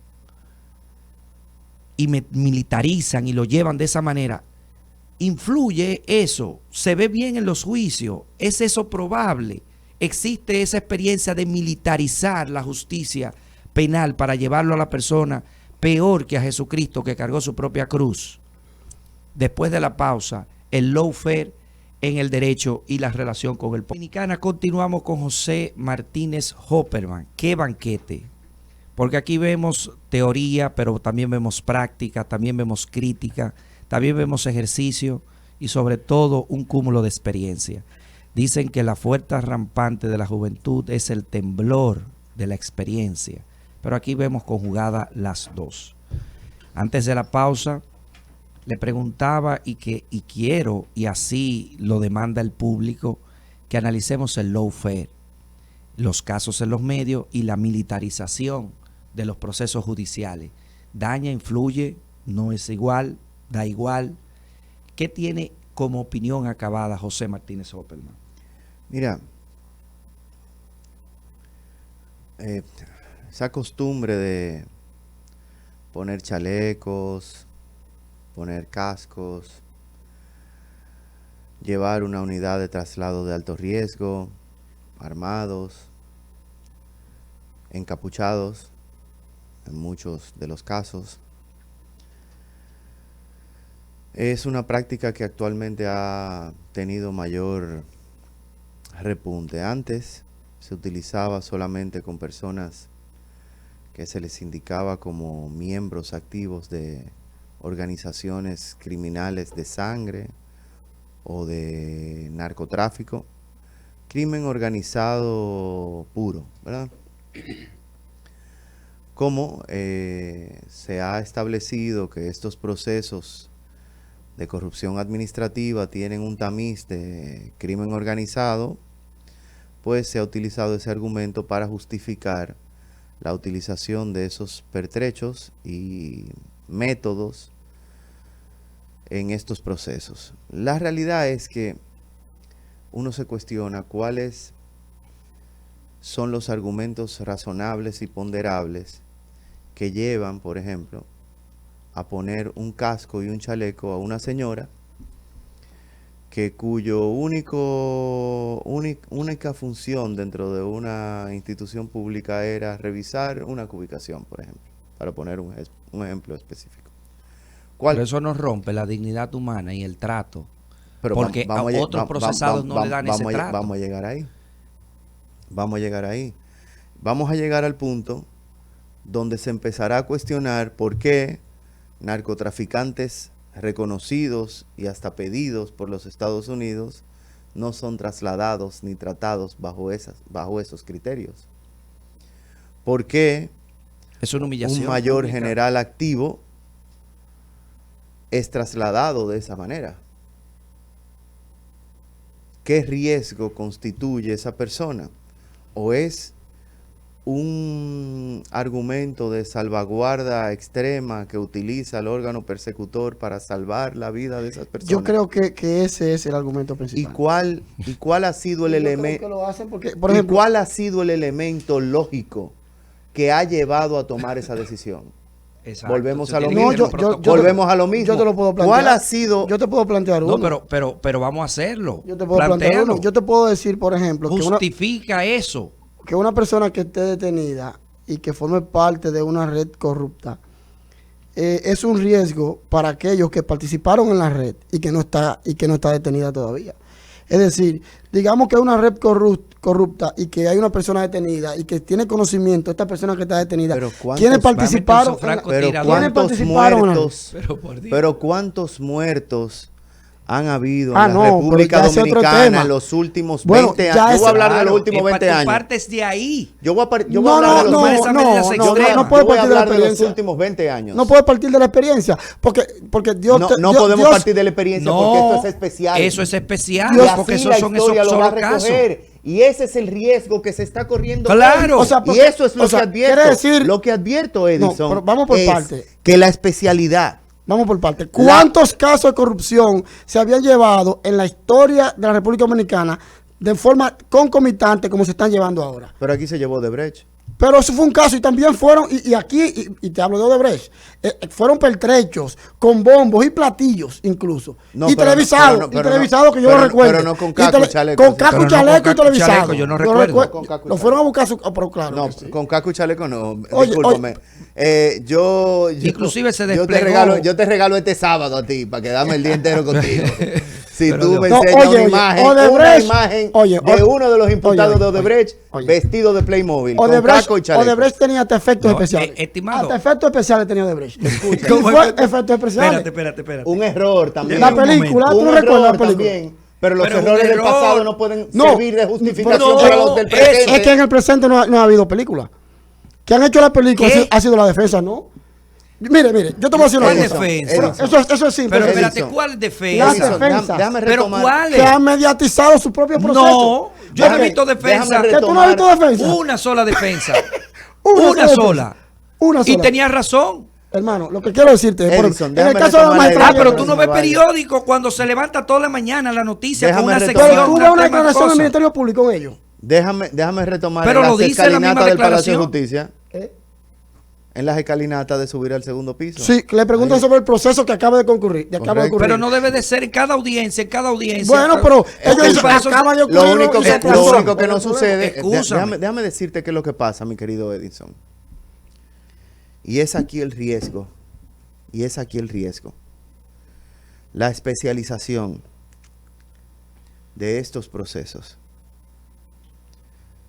y militarizan y lo llevan de esa manera, ¿influye eso? ¿Se ve bien en los juicios? ¿Es eso probable? ¿Existe esa experiencia de militarizar la justicia penal para llevarlo a la persona peor que a Jesucristo, que cargó su propia cruz? Después de la pausa, el lawfare en el derecho y la relación con el pueblo. Dominicana, continuamos con José Martínez Hopperman. ¡Qué banquete! Porque aquí vemos teoría, pero también vemos práctica, también vemos crítica, también vemos ejercicio y sobre todo un cúmulo de experiencia. Dicen que la fuerza rampante de la juventud es el temblor de la experiencia, pero aquí vemos conjugadas las dos. Antes de la pausa, le preguntaba y quiero, y así lo demanda el público, que analicemos el lawfare, los casos en los medios y la militarización de los procesos judiciales. ¿Daña, influye, no es igual, da igual? ¿Qué tiene como opinión acabada José Martínez Hopperman? Mira, esa costumbre de poner chalecos, poner cascos, llevar una unidad de traslado de alto riesgo, armados, encapuchados, en muchos de los casos, es una práctica que actualmente ha tenido mayor repunte. Antes se utilizaba solamente con personas que se les indicaba como miembros activos de organizaciones criminales de sangre o de narcotráfico, crimen organizado puro, ¿verdad? Como se ha establecido que estos procesos de corrupción administrativa tienen un tamiz de crimen organizado, pues se ha utilizado ese argumento para justificar la utilización de esos pertrechos y métodos en estos procesos. La realidad es que uno se cuestiona cuáles son los argumentos razonables y ponderables que llevan, por ejemplo, a poner un casco y un chaleco a una señora cuyo única función dentro de una institución pública era revisar una cubicación, por ejemplo, para poner un ejemplo específico. Pero eso no rompe la dignidad humana y el trato, porque a otros procesados no le dan ese trato. Vamos a llegar ahí. Vamos a llegar ahí. Vamos a llegar al punto donde se empezará a cuestionar por qué narcotraficantes reconocidos y hasta pedidos por los Estados Unidos no son trasladados ni tratados bajo esos criterios. ¿Por qué es una humillación un mayor pública general activo es trasladado de esa manera? ¿Qué riesgo constituye esa persona? ¿O es un argumento de salvaguarda extrema que utiliza el órgano persecutor para salvar la vida de esas personas? Yo creo que ese es el argumento principal. ¿Y cuál ha sido el elemento? Por ejemplo, ¿cuál ha sido el elemento lógico que ha llevado a tomar esa decisión? Exacto. Volvemos a lo No, mismo. Volvemos a lo mismo. Yo te lo puedo plantear. ¿Cuál ha sido? Yo te puedo plantear uno. No, pero vamos a hacerlo. Yo te puedo plantear uno. Yo te puedo decir, por ejemplo, justifica eso. Que una persona que esté detenida y que forme parte de una red corrupta es un riesgo para aquellos que participaron en la red y que no está detenida todavía. Es decir, digamos que hay una red corrupta y que hay una persona detenida y que tiene conocimiento de esta persona que está detenida. ¿Quiénes participaron? Pero ¿cuántos muertos han habido en la República Dominicana en los últimos 20 años? Yo voy a hablar de los últimos 20 años. Partes de ahí. Yo voy a hablar de los últimos 20 años. No puedes partir de la experiencia. Porque Dios... No podemos partir de la experiencia porque esto es especial. Eso es especial. Porque esos son esos solo casos. Y ese es el riesgo que se está corriendo. Claro. O sea, y eso es lo que advierto. Lo que advierto, Edison, vamos por parte. Que la especialidad... Vamos por parte. ¿Cuántos casos de corrupción se habían llevado en la historia de la República Dominicana de forma concomitante como se están llevando ahora? Pero aquí se llevó Odebrecht. Pero eso fue un caso y también fueron, y aquí, y te hablo de Odebrecht, fueron pertrechos, con bombos y platillos incluso. No, y pero televisados, no, pero televisado que yo pero lo no, recuerdo. pero no con caco y chaleco. Con caco y Pero no chaleco con y caco y televisado. chaleco, yo no recuerdo. Con caco y Lo fueron a buscar, pero claro. No, que sí. con caco y chaleco no. Oye, Discúlpame. Inclusive se yo desplegó. yo te regalo este sábado a ti para quedarme el día entero contigo. Si Pero tú me no, enseñas oye, una oye, imagen oye, de uno de los imputados de oye, Odebrecht oye. vestido de Playmobil, con Odebrecht, caco y chaleco. Odebrecht tenía hasta efectos No, especiales. estimado. Hasta efectos especiales tenía Odebrecht. Escucha. ¿Y ¿Cómo fue efecto? efectos especiales? Espérate. Un error también. La un película, momento. ¿tú no Un recuerdas error la película? también. Pero los Pero un errores del error. pasado no pueden No, servir de justificación no, para los del presente. Es que en el presente no ha habido película. Que han hecho la película ¿Qué? ha sido la defensa, ¿no? Mire, yo te voy a decir una ¿Cuál cosa. defensa? Pero eso es simple. Pero Edison. espérate, ¿cuál Las defensa? defensas. Déjame ¿Pero retomar. cuál? Que han mediatizado su propio proceso. No, yo no he Ok. visto defensa. déjame ¿Que tú no has visto defensa? Una sola defensa. Una Una sola sola. defensa. Una Y sola. tenía razón. Hermano, lo que quiero decirte es, Edison, en el déjame caso de la retomar la idea. magistrada... Ah, pero que tú no no se ves me vaya. periódico cuando se levanta toda la mañana la noticia Déjame con una retomar. sección. Pero tú un ves una tema de declaración del cosas. Ministerio Público en ello. Déjame retomar Pero en lo las dice la misma escalinatas del Palacio de declaración. Justicia. ¿Eh? En las escalinatas de subir al segundo piso. Sí, le preguntan sobre el proceso que acaba de concurrir. Correcto. Pero no debe de ser en cada audiencia, Bueno, pero ellos Porque dicen, para eso acaba de Lo ocurrir. único y que, se lo aplazó. único que no sucede, Excúsame. déjame decirte qué es lo que pasa, mi querido Edison. Y es aquí el riesgo. La especialización de estos procesos.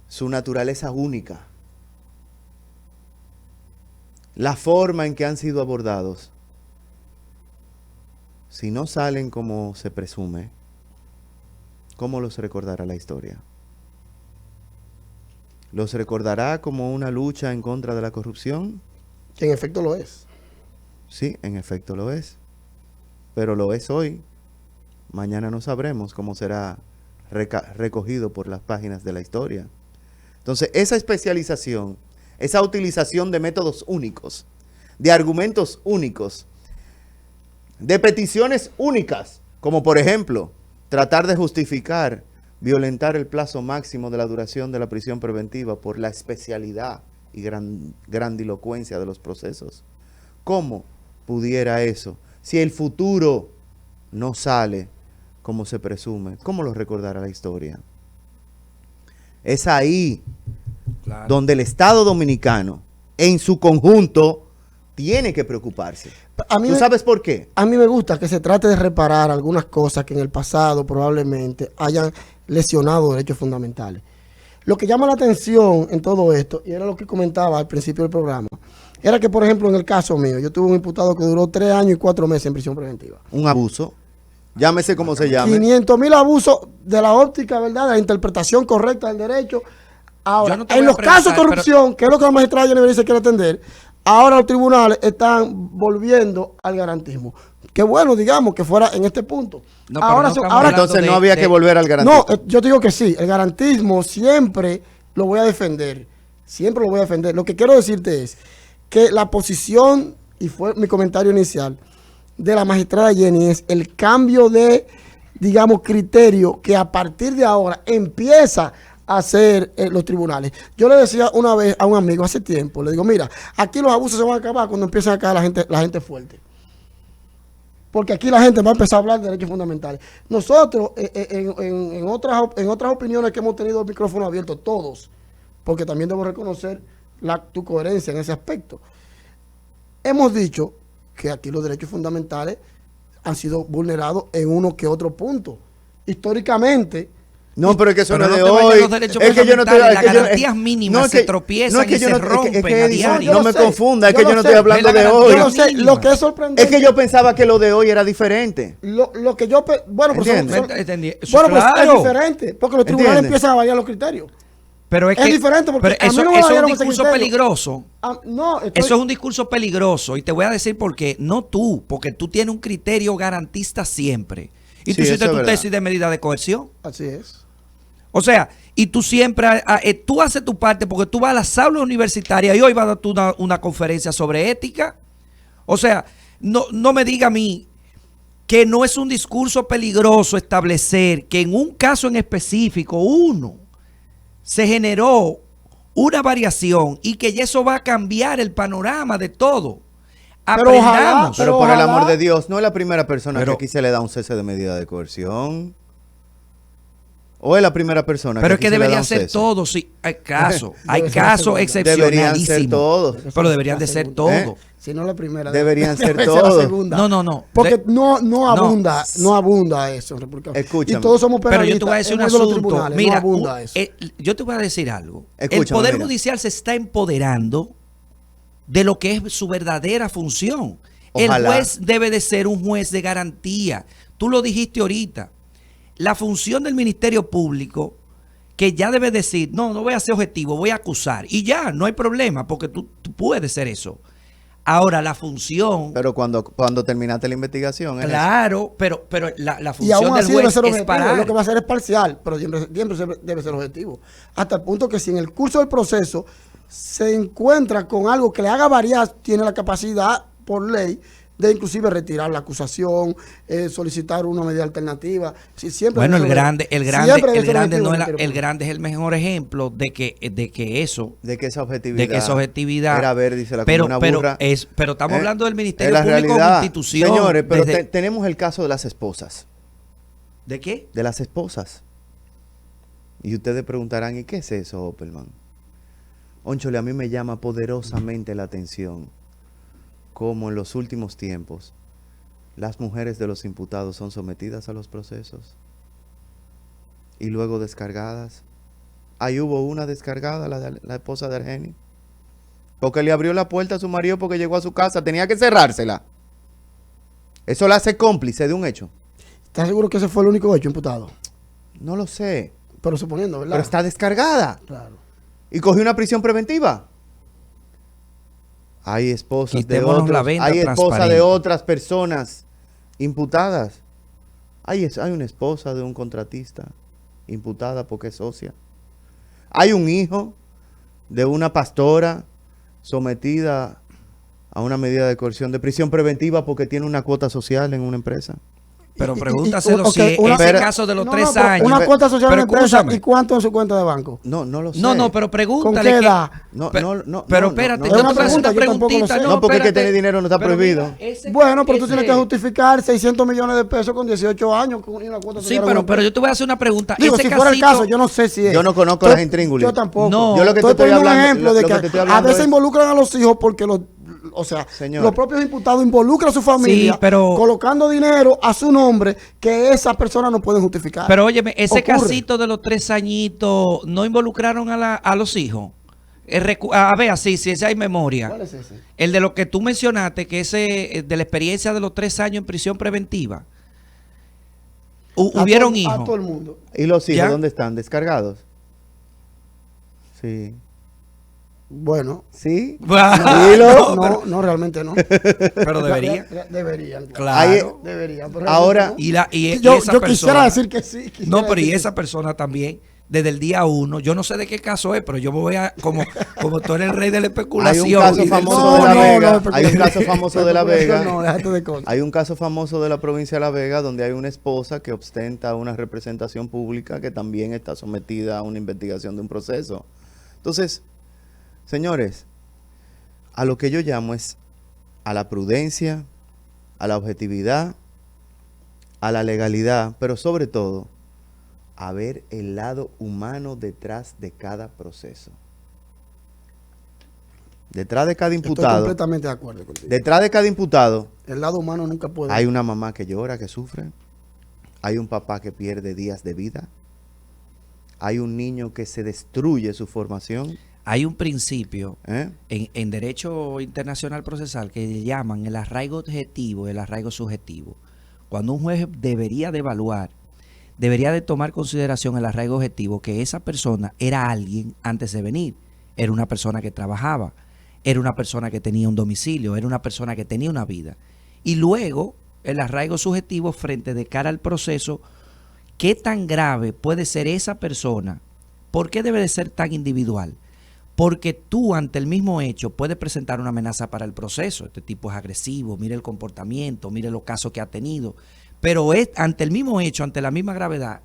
Su naturaleza única. La forma en que han sido abordados. Si no salen como se presume, ¿cómo los recordará la historia? ¿Los recordará como una lucha en contra de la corrupción? Que en efecto lo es. Sí, en efecto lo es. Pero lo es hoy. Mañana no sabremos cómo será recogido por las páginas de la historia. Entonces, esa especialización, esa utilización de métodos únicos, de argumentos únicos, de peticiones únicas, como por ejemplo, tratar de justificar, violentar el plazo máximo de la duración de la prisión preventiva por la especialidad y grandilocuencia de los procesos. ¿Cómo pudiera eso? Si el futuro no sale como se presume, ¿cómo lo recordará la historia? Es ahí donde el Estado dominicano, en su conjunto, tiene que preocuparse. ¿Tú sabes por qué? A mí me gusta que se trate de reparar algunas cosas que en el pasado probablemente hayan lesionado derechos fundamentales. Lo que llama la atención en todo esto, y era lo que comentaba al principio del programa, era que, por ejemplo, en el caso mío, yo tuve un imputado que duró 3 años y 4 meses en prisión preventiva. Un abuso, llámese como se llame. 500,000 abusos de la óptica, ¿verdad? De la interpretación correcta del derecho. Ahora, Yo no te en voy a los casos de preguntar, corrupción, que es lo que la magistrada Jennifer se quiere atender, ahora los tribunales están volviendo al garantismo. Qué bueno, digamos, que fuera en este punto. No, pero no estamos hablando Entonces no había que volver al garantismo. No, yo te digo que sí, el garantismo siempre lo voy a defender. Siempre lo voy a defender. Lo que quiero decirte es que la posición, y fue mi comentario inicial, de la magistrada Jenny es el cambio de, digamos, criterio que a partir de ahora empieza a hacer los tribunales. Yo le decía una vez a un amigo hace tiempo, le digo, mira, aquí los abusos se van a acabar cuando empiecen a caer la gente fuerte. Porque aquí la gente va a empezar a hablar de derechos fundamentales. Nosotros, en otras opiniones que hemos tenido el micrófono abierto, todos, porque también debo reconocer tu coherencia en ese aspecto, hemos dicho que aquí los derechos fundamentales han sido vulnerados en uno que otro punto. Históricamente, no, pero es que eso no es de te vayas a hoy. los derechos Es que yo no te fundamentales, las garantías mínimas se tropiezan y se rompen a diario. No me confunda, es yo que lo yo no sé. estoy hablando Es la de garantía hoy. yo no sé, mínima. lo que es sorprendente. Es que yo pensaba que lo de hoy era diferente. Lo que yo... Bueno, pero ¿Entiendes? Eso, pues claro. es diferente, porque los tribunales ¿Entiendes? empiezan a variar los criterios. Pero es Es diferente porque pero a mí no me eso es un variaron ese discurso criterio. peligroso. No, Eso es un discurso peligroso y te voy a decir por qué. No tú, porque tú tienes un criterio garantista siempre. Y Sí, tú hiciste eso es tu verdad. tesis de medida de coerción. Así es. O sea, y tú siempre, tú haces tu parte porque tú vas a las aulas universitarias y hoy vas a dar una conferencia sobre ética. O sea, no me diga a mí que no es un discurso peligroso establecer que en un caso en específico, se generó una variación y que ya eso va a cambiar el panorama de todo. Pero Aprendamos. Pero por el ojalá. amor de Dios, no es la primera persona Pero- que aquí se le da un cese de medida de coerción. ¿O es la primera persona Pero es aquí que se le da debería un ser cese? todo, sí, hay casos Debe ser casos la segunda. Deberían ser excepcionalísimos. todos. Pero deberían de ser todos. Si no la primera. Deberían ser debe la todos. segunda. No. Porque De- no abunda eso en República Dominicana. Escúchame. Y todos somos Pero penalistas. yo te voy a decir un en medio de los asunto. tribunales, Mira, no abunda eso. yo te voy a decir algo. El Escúchame, Poder mira. Judicial se está empoderando de lo que es su verdadera función. Ojalá. El juez debe de ser un juez de garantía. Tú lo dijiste ahorita. La función del Ministerio Público, que ya debe decir, no voy a ser objetivo, voy a acusar. Y ya, no hay problema, porque tú puedes ser eso. Ahora, la función... Pero cuando terminaste la investigación, ¿es Claro, pero la Y función aún del así debe juez ser es objetivo. parar. Lo que va a hacer es parcial, pero siempre debe ser objetivo. Hasta el punto que si en el curso del proceso se encuentra con algo que le haga variar, tiene la capacidad por ley de inclusive retirar la acusación, solicitar una medida alternativa. Siempre Bueno, debe el ser- grande siempre debe ser objetivo no el es Ministerio el grande es el mejor ejemplo de que eso, de que esa objetividad, de que esa objetividad era verdísela como pero una pero burra. pero estamos hablando del Es Ministerio la Público como realidad. institución. Señores, pero desde- tenemos el caso de las esposas. ¿De qué? De las esposas. Y ustedes preguntarán, ¿y qué es eso, Opelman? Ónchole, a mí me llama poderosamente la atención cómo en los últimos tiempos las mujeres de los imputados son sometidas a los procesos y luego descargadas. Ahí hubo una descargada, la esposa de Argeni, porque le abrió la puerta a su marido porque llegó a su casa, tenía que cerrársela. Eso la hace cómplice de un hecho. ¿Estás seguro que ese fue el único hecho imputado? No lo sé, Pero suponiendo, ¿verdad? pero está descargada Claro. y cogió una prisión preventiva. Hay esposas de Quitémonos la otros, venta hay esposas transparente. de otras personas imputadas. Hay una esposa de un contratista imputada porque es socia. Hay un hijo de una pastora sometida a una medida de coerción de prisión preventiva porque tiene una cuota social en una empresa. Pero Y- pregúntaselo ok, si ese Espera. caso de los No, 3 pero años. Una cuota social Pero en la empresa escúchame. y cuánto en su cuenta de banco. No lo sé. No, pero pregúntale. ¿Con qué que- edad? No, Pe- no, pero no, espérate, no, yo Es te una voy a hacer una pregunta, yo tampoco lo preguntita. sé. No, porque es que espérate. tener dinero no está Pero prohibido. mira, ese- Bueno, pero tú ese- tienes que justificar 600 millones de pesos con 18 años con una cuota Sí, social en pero una empresa. yo te voy a hacer una pregunta. Digo, Ese si fuera el casito- caso, yo no sé si es. Yo no conozco Estoy- las intríngulis. Yo tampoco. No. Yo lo que te Estoy estoy poniendo un hablando, ejemplo de lo que que te estoy a hablando veces es- involucran a los hijos porque Señores. los propios imputados involucran a su familia Sí, pero- colocando dinero a su nombre que esas personas no pueden justificar. Pero óyeme, ese Ocurre. casito de los 3 añitos, ¿no involucraron a los hijos? A ver, así, si esa hay memoria. ¿Cuál es ese? El de lo que tú mencionaste, que ese de la experiencia de los 3 años en prisión preventiva. Hubieron A todo hijos. el mundo. ¿Y los hijos ¿Ya? dónde están? ¿Descargados? Sí. Bueno, ¿Sí? No, no, realmente no. pero debería. Deberían. Claro. Deberían. pero Ahora- realmente Y no. esa Yo persona- quisiera decir que sí. No, pero y esa persona también, desde el día 1, yo no sé de qué caso es, pero yo me voy a, como tú eres el rey de la Hay especulación. un caso y del famoso sol. de La No, Vega. no, Hay un caso famoso de La Vega. No, déjate de cosas. Hay un caso famoso de la provincia de La Vega donde hay una esposa que ostenta una representación pública que también está sometida a una investigación de un proceso. Entonces, señores, a lo que yo llamo es a la prudencia, a la objetividad, a la legalidad, pero sobre todo a ver el lado humano detrás de cada proceso. Detrás de cada Estoy imputado, completamente de acuerdo contigo. detrás de cada imputado El lado humano nunca puede. hay una mamá que llora, que sufre. Hay un papá que pierde días de vida. Hay un niño que se destruye su formación. Hay un principio ¿eh? en derecho internacional procesal que llaman el arraigo objetivo y el arraigo subjetivo. Cuando un juez debería de evaluar, debería de tomar consideración el arraigo objetivo, que esa persona era alguien antes de venir. Era una persona que trabajaba, era una persona que tenía un domicilio, era una persona que tenía una vida. Y luego el arraigo subjetivo frente de cara al proceso, ¿qué tan grave puede ser esa persona? ¿Por qué debe de ser tan individual? Porque tú ante el mismo hecho puedes presentar una amenaza para el proceso. Este tipo es agresivo, mire el comportamiento, mire los casos que ha tenido. Pero ante el mismo hecho, ante la misma gravedad,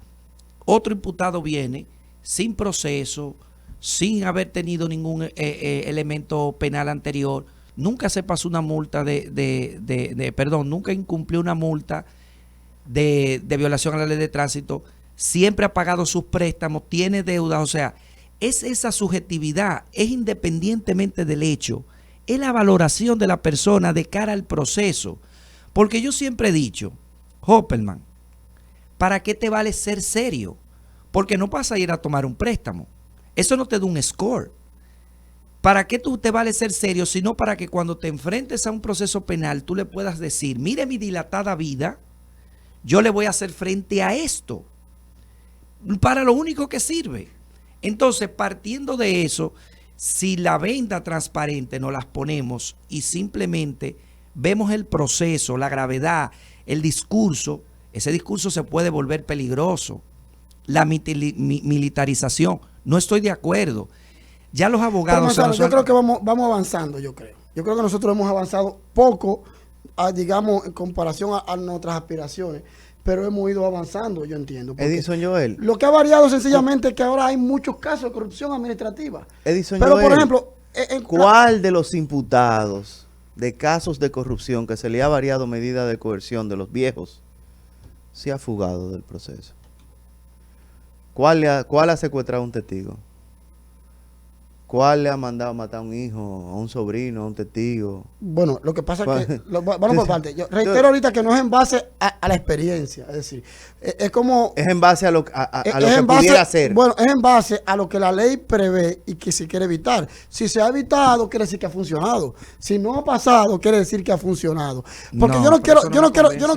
otro imputado viene sin proceso, sin haber tenido ningún elemento penal anterior, nunca se pasó una multa nunca incumplió una multa de violación a la ley de tránsito, siempre ha pagado sus préstamos, tiene deudas, o sea, es esa subjetividad, es independientemente del hecho, es la valoración de la persona de cara al proceso. Porque yo siempre he dicho, Hopperman, ¿para qué te vale ser serio? Porque no vas a ir a tomar un préstamo. Eso no te da un score. ¿Para qué tú te vale ser serio? Sino para que cuando te enfrentes a un proceso penal, tú le puedas decir, mire mi dilatada vida, yo le voy a hacer frente a esto. Para lo único que sirve. Entonces, partiendo de eso, si la venda transparente nos las ponemos y simplemente vemos el proceso, la gravedad, el discurso, ese discurso se puede volver peligroso. La militarización, no estoy de acuerdo. Ya los abogados... Pero, Gonzalo, yo creo que vamos avanzando, yo creo. Yo creo que nosotros hemos avanzado poco, digamos, en comparación a nuestras aspiraciones, pero hemos ido avanzando, yo entiendo. Edison Joel. Lo que ha variado sencillamente es que ahora hay muchos casos de corrupción administrativa. Edison pero, Joel, por ejemplo... ¿cuál de los imputados de casos de corrupción que se le ha variado medida de coerción de los viejos se ha fugado del proceso? ¿Cuál ha secuestrado a un testigo? ¿Cuál le ha mandado a matar a un hijo, a un sobrino, a un testigo? Bueno, lo que pasa es que, vamos por parte, yo reitero ahorita que no es en base a la experiencia, es decir, es como... Es en base a lo que pudiera ser. Bueno, es en base a lo que la ley prevé y que se quiere evitar. Si se ha evitado, quiere decir que ha funcionado. Si no ha pasado, quiere decir que ha funcionado. Porque yo no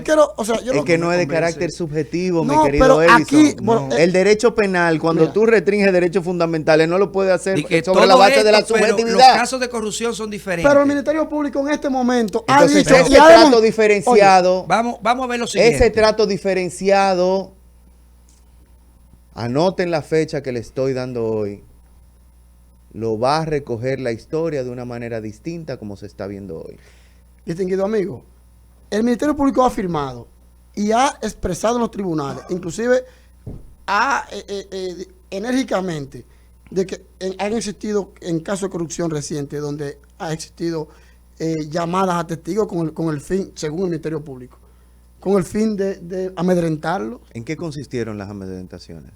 quiero, o sea, yo es no, que no es de carácter subjetivo, no, mi querido pero Edison. aquí, bueno, el derecho penal, cuando mira, tú restringes derechos fundamentales, no lo puedes hacer sobre todo la base de la pero subjetividad. los casos de corrupción son diferentes. pero el Ministerio Público en este momento Entonces, ha dicho... ese trato diferenciado... Oye, vamos a ver lo siguiente. Ese trato diferenciado, anoten la fecha que le estoy dando hoy, lo va a recoger la historia de una manera distinta como se está viendo hoy. Distinguido amigo, el Ministerio Público ha afirmado y ha expresado en los tribunales, inclusive ha enérgicamente, de que han existido en casos de corrupción reciente donde ha existido llamadas a testigos con el fin, según el Ministerio Público, con el fin de amedrentarlos. ¿En qué consistieron las amedrentaciones?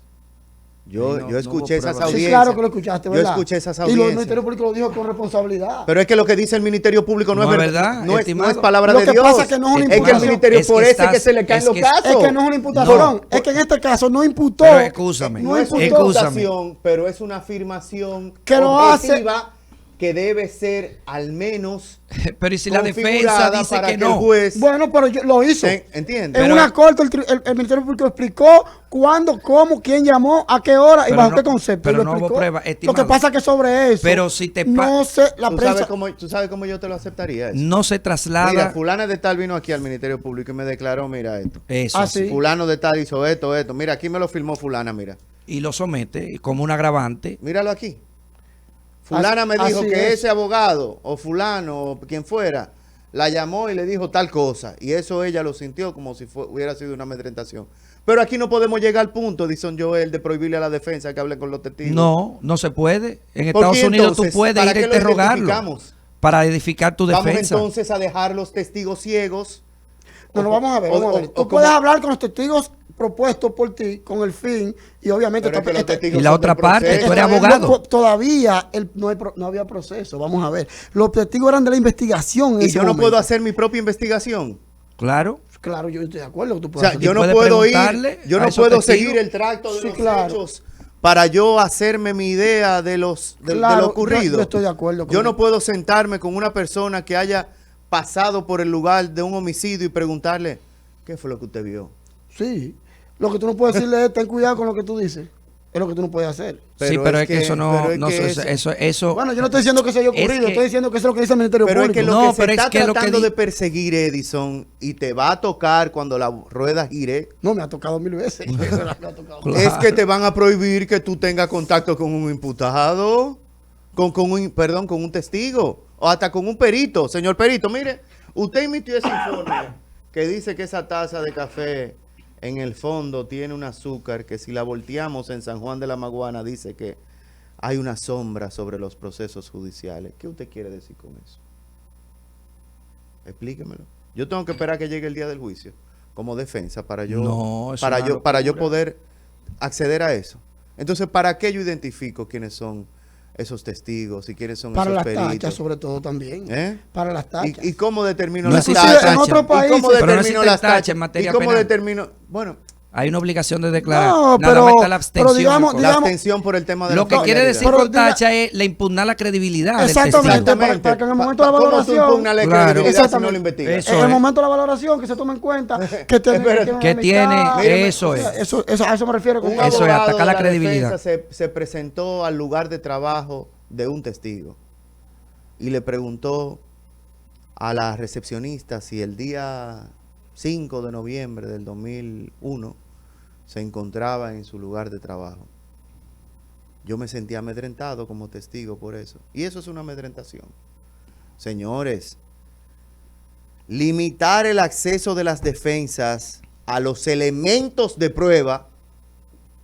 Yo no escuché hubo esas pruebas. Sí, audiencias. claro que lo escuchaste, ¿verdad? Yo escuché esas Y audiencias. el Ministerio Público lo dijo con responsabilidad. Pero es que lo que dice el Ministerio Público no es verdad. No es palabra Lo de que Dios. pasa es que no es una Es que el imputación. Ministerio, Es por que eso es que se le caen es los que- casos. Es que no es una imputación. No. Es que en este caso no imputó. Pero escúchame. No es una Escúchame. imputación, pero es una afirmación Que lo hace- objetiva que debe ser al menos Pero y si la defensa configurada dice para que el no. juez Bueno, pero lo hizo. entiende. En Pero- una corte el Ministerio Público explicó cuándo, cómo, quién llamó, a qué hora y Pero bajo no- qué concepto. pero Lo no hubo explicó. prueba, Lo estimado. que pasa es que sobre eso Pero si te no sé, la ¿Tú prensa... sabes cómo yo te lo aceptaría eso? No se traslada Mira, fulana de tal vino aquí al Ministerio Público y me declaró, mira esto. eso. Ah, sí. Fulano de tal hizo esto. Mira, aquí me lo firmó fulana, mira. Y lo somete como un agravante. Míralo aquí. Fulana me dijo así que es. ese abogado o fulano o quien fuera la llamó y le dijo tal cosa. Y eso ella lo sintió como si hubiera sido una amedrentación. Pero aquí no podemos llegar al punto, Edison Joel, de prohibirle a la defensa que hable con los testigos. No se puede. En ¿Por Estados qué Unidos entonces? tú puedes ¿Para ir a qué lo interrogarlo identificamos? para edificar tu Vamos defensa. entonces a dejar los testigos ciegos. No, vamos a ver, vamos a ver. Tú puedes hablar con los testigos propuestos por ti con el fin y obviamente... Pero es que los testigos Y la son otra del parte, proceso. tú eres abogado. Todavía no había proceso, vamos a ver. Los testigos eran de la investigación en Y ese yo no momento. puedo hacer mi propia investigación. Claro. Claro, yo estoy de acuerdo que tú O puedes sea, hacer. yo no puedes puedo ir, preguntarle yo a no esos puedo testigos. seguir el tracto de Sí, los claro. hechos para yo hacerme mi idea de lo Claro, ocurrido. yo estoy de acuerdo con Yo no eso. puedo sentarme con una persona que haya pasado por el lugar de un homicidio y preguntarle, ¿qué fue lo que usted vio? Sí. Lo que tú no puedes decirle es, ten cuidado con lo que tú dices. Es lo que tú no puedes hacer. Sí, pero es que eso no, pero es no que eso Bueno, yo no estoy diciendo que se haya Es ocurrido, que- estoy diciendo que eso es lo que dice el Ministerio Pero es Público. que lo No, que se pero es está que lo que tratando di- de perseguir, Edison, y te va a tocar cuando la rueda gire, No, me ha tocado 1000 veces. Me ha tocado. Claro. es que te van a prohibir que tú tengas contacto con un imputado, con un testigo, o hasta con un perito. Señor perito, mire, usted emitió ese informe que dice que esa taza de café en el fondo tiene un azúcar que si la volteamos en San Juan de la Maguana dice que hay una sombra sobre los procesos judiciales. ¿Qué usted quiere decir con eso? Explíquemelo. Yo tengo que esperar que llegue el día del juicio como defensa para yo, No, es para una yo, para yo locura. poder acceder a eso. Entonces, ¿para qué yo identifico quiénes son esos testigos y quiénes son Para esos las peritos? tachas, sobre todo, también. ¿Eh? Para las tachas. ¿Y cómo determino No las existe tachas? en otros ¿Y cómo países. Pero no determino existe las tacha tachas? en materia ¿Y cómo penal. determino? Bueno, Hay una obligación de declarar. No, Nada pero- más está la abstención. pero digamos- del la código. abstención por el tema de Lo la que quiere familiaridad. decir Pero con diga- tacha es la impugnar la credibilidad del Exactamente. testigo. para que en el momento de la ¿Cómo tú valoración- impugnas la Claro. credibilidad si no Exactamente. lo investigas? Eso en el es. momento de la valoración que se toma en cuenta que tiene Espérate. Que tiene, amistad. eso O sea, es. eso, a eso me refiero. Con Un Eso es, abogado atacar de la credibilidad. defensa se presentó al lugar de trabajo de un testigo y le preguntó a la recepcionista si el día 5 de noviembre del 2001 se encontraba en su lugar de trabajo. Yo me sentí amedrentado como testigo por eso. Y eso es una amedrentación. Señores, limitar el acceso de las defensas a los elementos de prueba,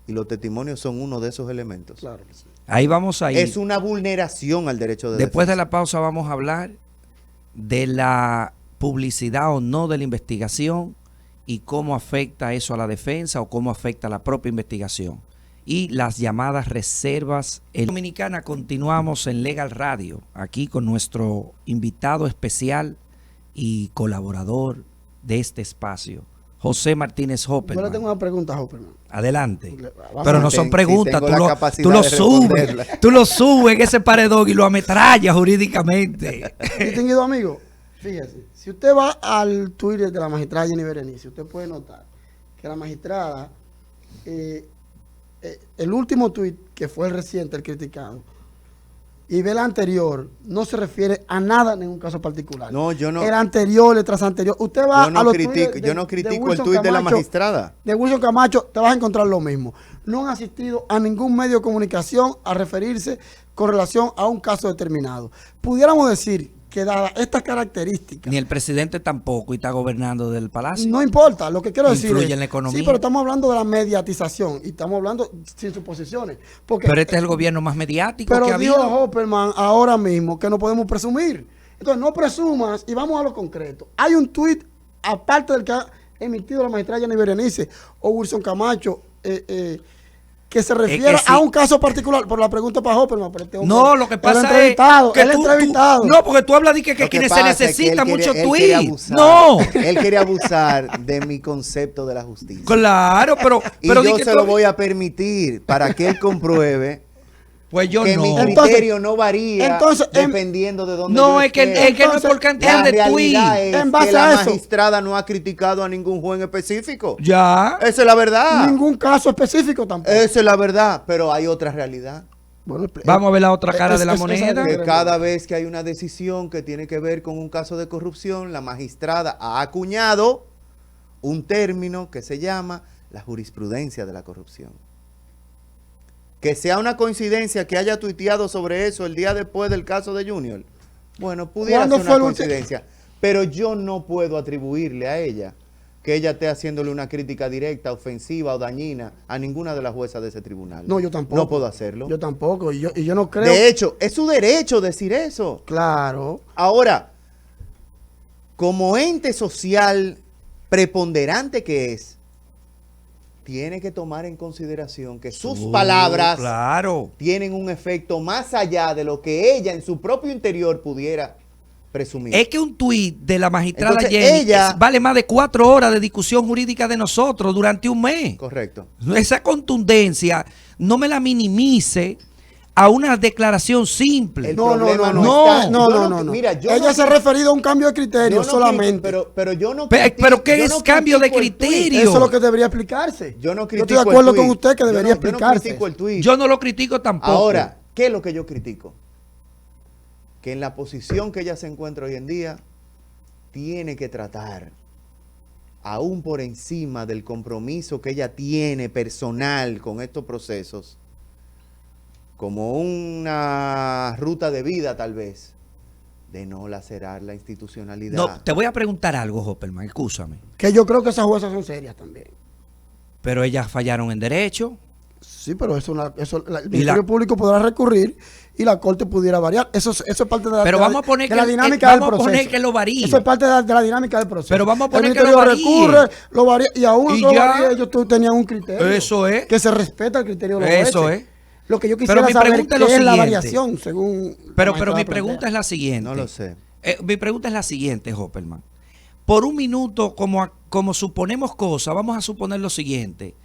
y los testimonios son uno de esos elementos, Claro que sí. Ahí vamos a ir. es una vulneración al derecho de Después de defensa. la pausa vamos a hablar de la publicidad o no de la investigación y cómo afecta eso a la defensa o cómo afecta a la propia investigación. Y las llamadas reservas. En Dominicana continuamos en Legal Radio, aquí con nuestro invitado especial y colaborador de este espacio, José Martínez Yo le Hopperman. tengo una pregunta a Hopperman. Adelante. Vamos Pero a- no son Sí, preguntas, tengo tú la lo, capacidad tú lo de subes, responderla. tú lo subes en ese paredón y lo ametrallas jurídicamente. Distinguido amigo, fíjese, si usted va al Twitter de la magistrada Jenny Berenice, usted puede notar que la magistrada, el último tuit, que fue el reciente, el criticado, y ve el anterior, no se refiere a nada en ningún caso particular. No, yo no- El anterior, el tras anterior. Usted va Yo no a los critico, tweets yo no critico el Wilson tuit de la Camacho, magistrada. de Wilson Camacho, te vas a encontrar lo mismo. No han asistido a ningún medio de comunicación a referirse con relación a un caso determinado. Pudiéramos decir que dadas estas características, Ni el presidente tampoco y está gobernando del palacio. no importa, lo que quiero decir Influye es, en la economía. sí, pero estamos hablando de la mediatización y estamos hablando sin suposiciones. Porque, Pero este es el gobierno más mediático pero que ha dijo habido. Hopperman ahora mismo que no podemos presumir. Entonces, no presumas y vamos a lo concreto. Hay un tuit, aparte del que ha emitido la magistrada Jenny Berenice o Wilson Camacho, que se refiere sí. a un caso particular. Por la pregunta para Hopperman. Pero este hombre, No, lo que pasa el es entrevistado, que el entrevistado. no, porque tú hablas de que Lo quienes se pasa es que necesitan él muchos él quería tweets. abusar. No, Él quería abusar de mi concepto de la justicia. claro, pero Y di yo que se tú- lo voy a permitir para que él compruebe Pues yo que mi no. criterio no varía entonces, dependiendo de dónde No, yo es que esté. es que no es por La cantidad de realidad tweets. es En base que la a eso. magistrada no ha criticado a ningún juez en específico. Ya. Esa es la verdad. Ningún caso específico tampoco. Esa es la verdad, pero hay otra realidad. Bueno, Vamos a ver la otra cara de la es- moneda. Que cada vez que hay una decisión que tiene que ver con un caso de corrupción, la magistrada ha acuñado un término que se llama la jurisprudencia de la corrupción. Que sea una coincidencia que haya tuiteado sobre eso el día después del caso de Junior. Bueno, pudiera ¿Cuándo ser fue una el último? coincidencia. Pero yo no puedo atribuirle a ella que ella esté haciéndole una crítica directa, ofensiva o dañina a ninguna de las juezas de ese tribunal. No, yo tampoco. No puedo hacerlo. Yo tampoco. Y yo no creo. De hecho, es su derecho decir eso. Claro. Ahora, como ente social preponderante que es, tiene que tomar en consideración que sus palabras Claro. tienen un efecto más allá de lo que ella en su propio interior pudiera presumir. Es que un tuit de la magistrada Entonces, Jenny ella- vale más de 4 horas de discusión jurídica de nosotros durante un mes. Correcto. Esa contundencia no me la minimice a una declaración simple. El No, no, problema no, no. está- No, yo no, no. Mira, yo Ella no- se ha referido a un cambio de criterio yo no solamente. pero yo no Pero ¿qué yo es no cambio de critico el tuit. criterio? Eso es lo que debería explicarse. Yo no Yo critico estoy de el acuerdo tuit. con usted que debería Yo no explicarse. critico el tuit. Yo no lo critico tampoco. Ahora, ¿qué es lo que yo critico? Que en la posición que ella se encuentra hoy en día, tiene que tratar, aún por encima del compromiso que ella tiene personal con estos procesos, como una ruta de vida tal vez, de no lacerar la institucionalidad. No, te voy a preguntar algo, Hopperman, escúchame. Que yo creo que esas juezas son serias también. Pero ellas fallaron en derecho. Sí, pero el Ministerio Público podrá recurrir y la Corte pudiera variar. Eso es parte de la, pero vamos a poner de la dinámica del proceso. Vamos a poner que lo varíe. Eso es parte de la dinámica del proceso. Pero vamos a poner el que lo varíe. recurre, lo varía, y aún y lo ya, varía, ellos tenían un criterio. Eso es. Que se respeta el criterio de los Eso jueces. es. Lo que yo quisiera saber es la variación según... Pero mi pregunta es la siguiente. No lo sé. Mi pregunta es la siguiente, Hopperman. Por un minuto, como suponemos cosas, vamos a suponer lo siguiente.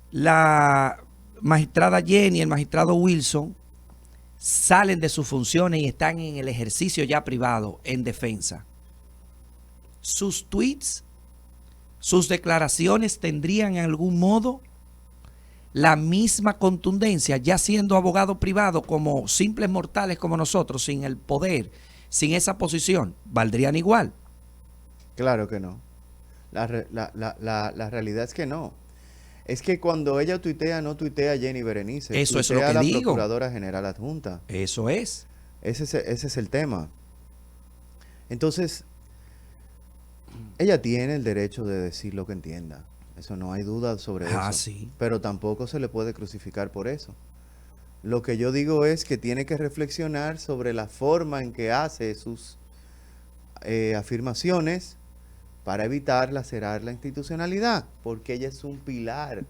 La magistrada Jenny y el magistrado Wilson salen de sus funciones y están en el ejercicio ya privado en defensa. Sus tweets, sus declaraciones tendrían en algún modo la misma contundencia, ya siendo abogado privado como simples mortales como nosotros, sin el poder, sin esa posición, ¿valdrían igual? Claro que no. La realidad es que no. Es que cuando ella tuitea, no tuitea Jenny Berenice. Eso es lo que la digo. Procuradora General Adjunta. Eso es. Ese es el tema. Entonces, ella tiene el derecho de decir lo que entienda. Eso no hay duda sobre eso. Sí. Pero tampoco se le puede crucificar por eso. Lo que yo digo es que tiene que reflexionar sobre la forma en que hace sus afirmaciones para evitar lacerar la institucionalidad, porque ella es un pilar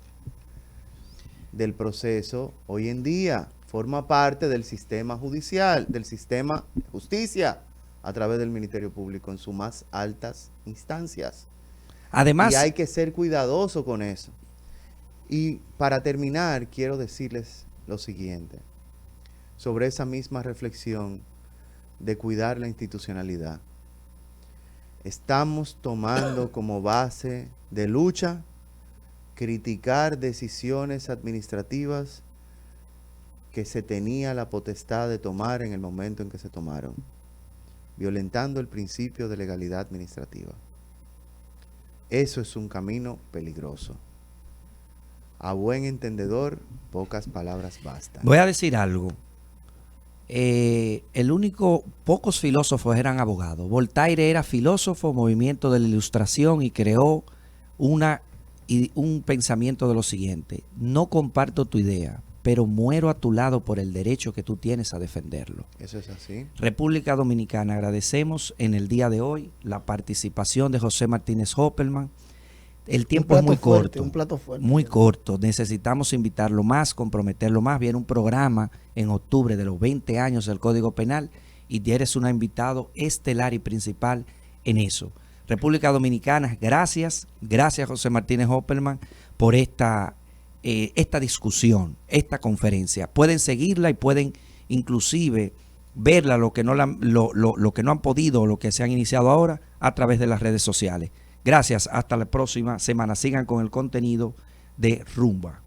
del proceso hoy en día, forma parte del sistema judicial, del sistema de justicia, a través del Ministerio Público en sus más altas instancias. Además, y hay que ser cuidadoso con eso. Y para terminar, quiero decirles lo siguiente, sobre esa misma reflexión de cuidar la institucionalidad. Estamos tomando como base de lucha criticar decisiones administrativas que se tenía la potestad de tomar en el momento en que se tomaron, violentando el principio de legalidad administrativa. Eso es un camino peligroso. A buen entendedor, pocas palabras bastan. voy a decir algo. Pocos filósofos eran abogados. Voltaire era filósofo, movimiento de la Ilustración, y creó un pensamiento de lo siguiente: no comparto tu idea, pero muero a tu lado por el derecho que tú tienes a defenderlo. Eso es así. República Dominicana, agradecemos en el día de hoy la participación de José Martínez Hopperman. El tiempo es muy corto, un plato fuerte. Muy corto. Necesitamos invitarlo más, comprometerlo más. Viene un programa en octubre de los 20 años del Código Penal y eres un invitado estelar y principal en eso. República Dominicana, gracias. Gracias, José Martínez Hopperman, por esta discusión, esta conferencia. Pueden seguirla y pueden inclusive verla, lo que no han podido, lo que se han iniciado ahora, a través de las redes sociales. Gracias, hasta la próxima semana. Sigan con el contenido de Rumba.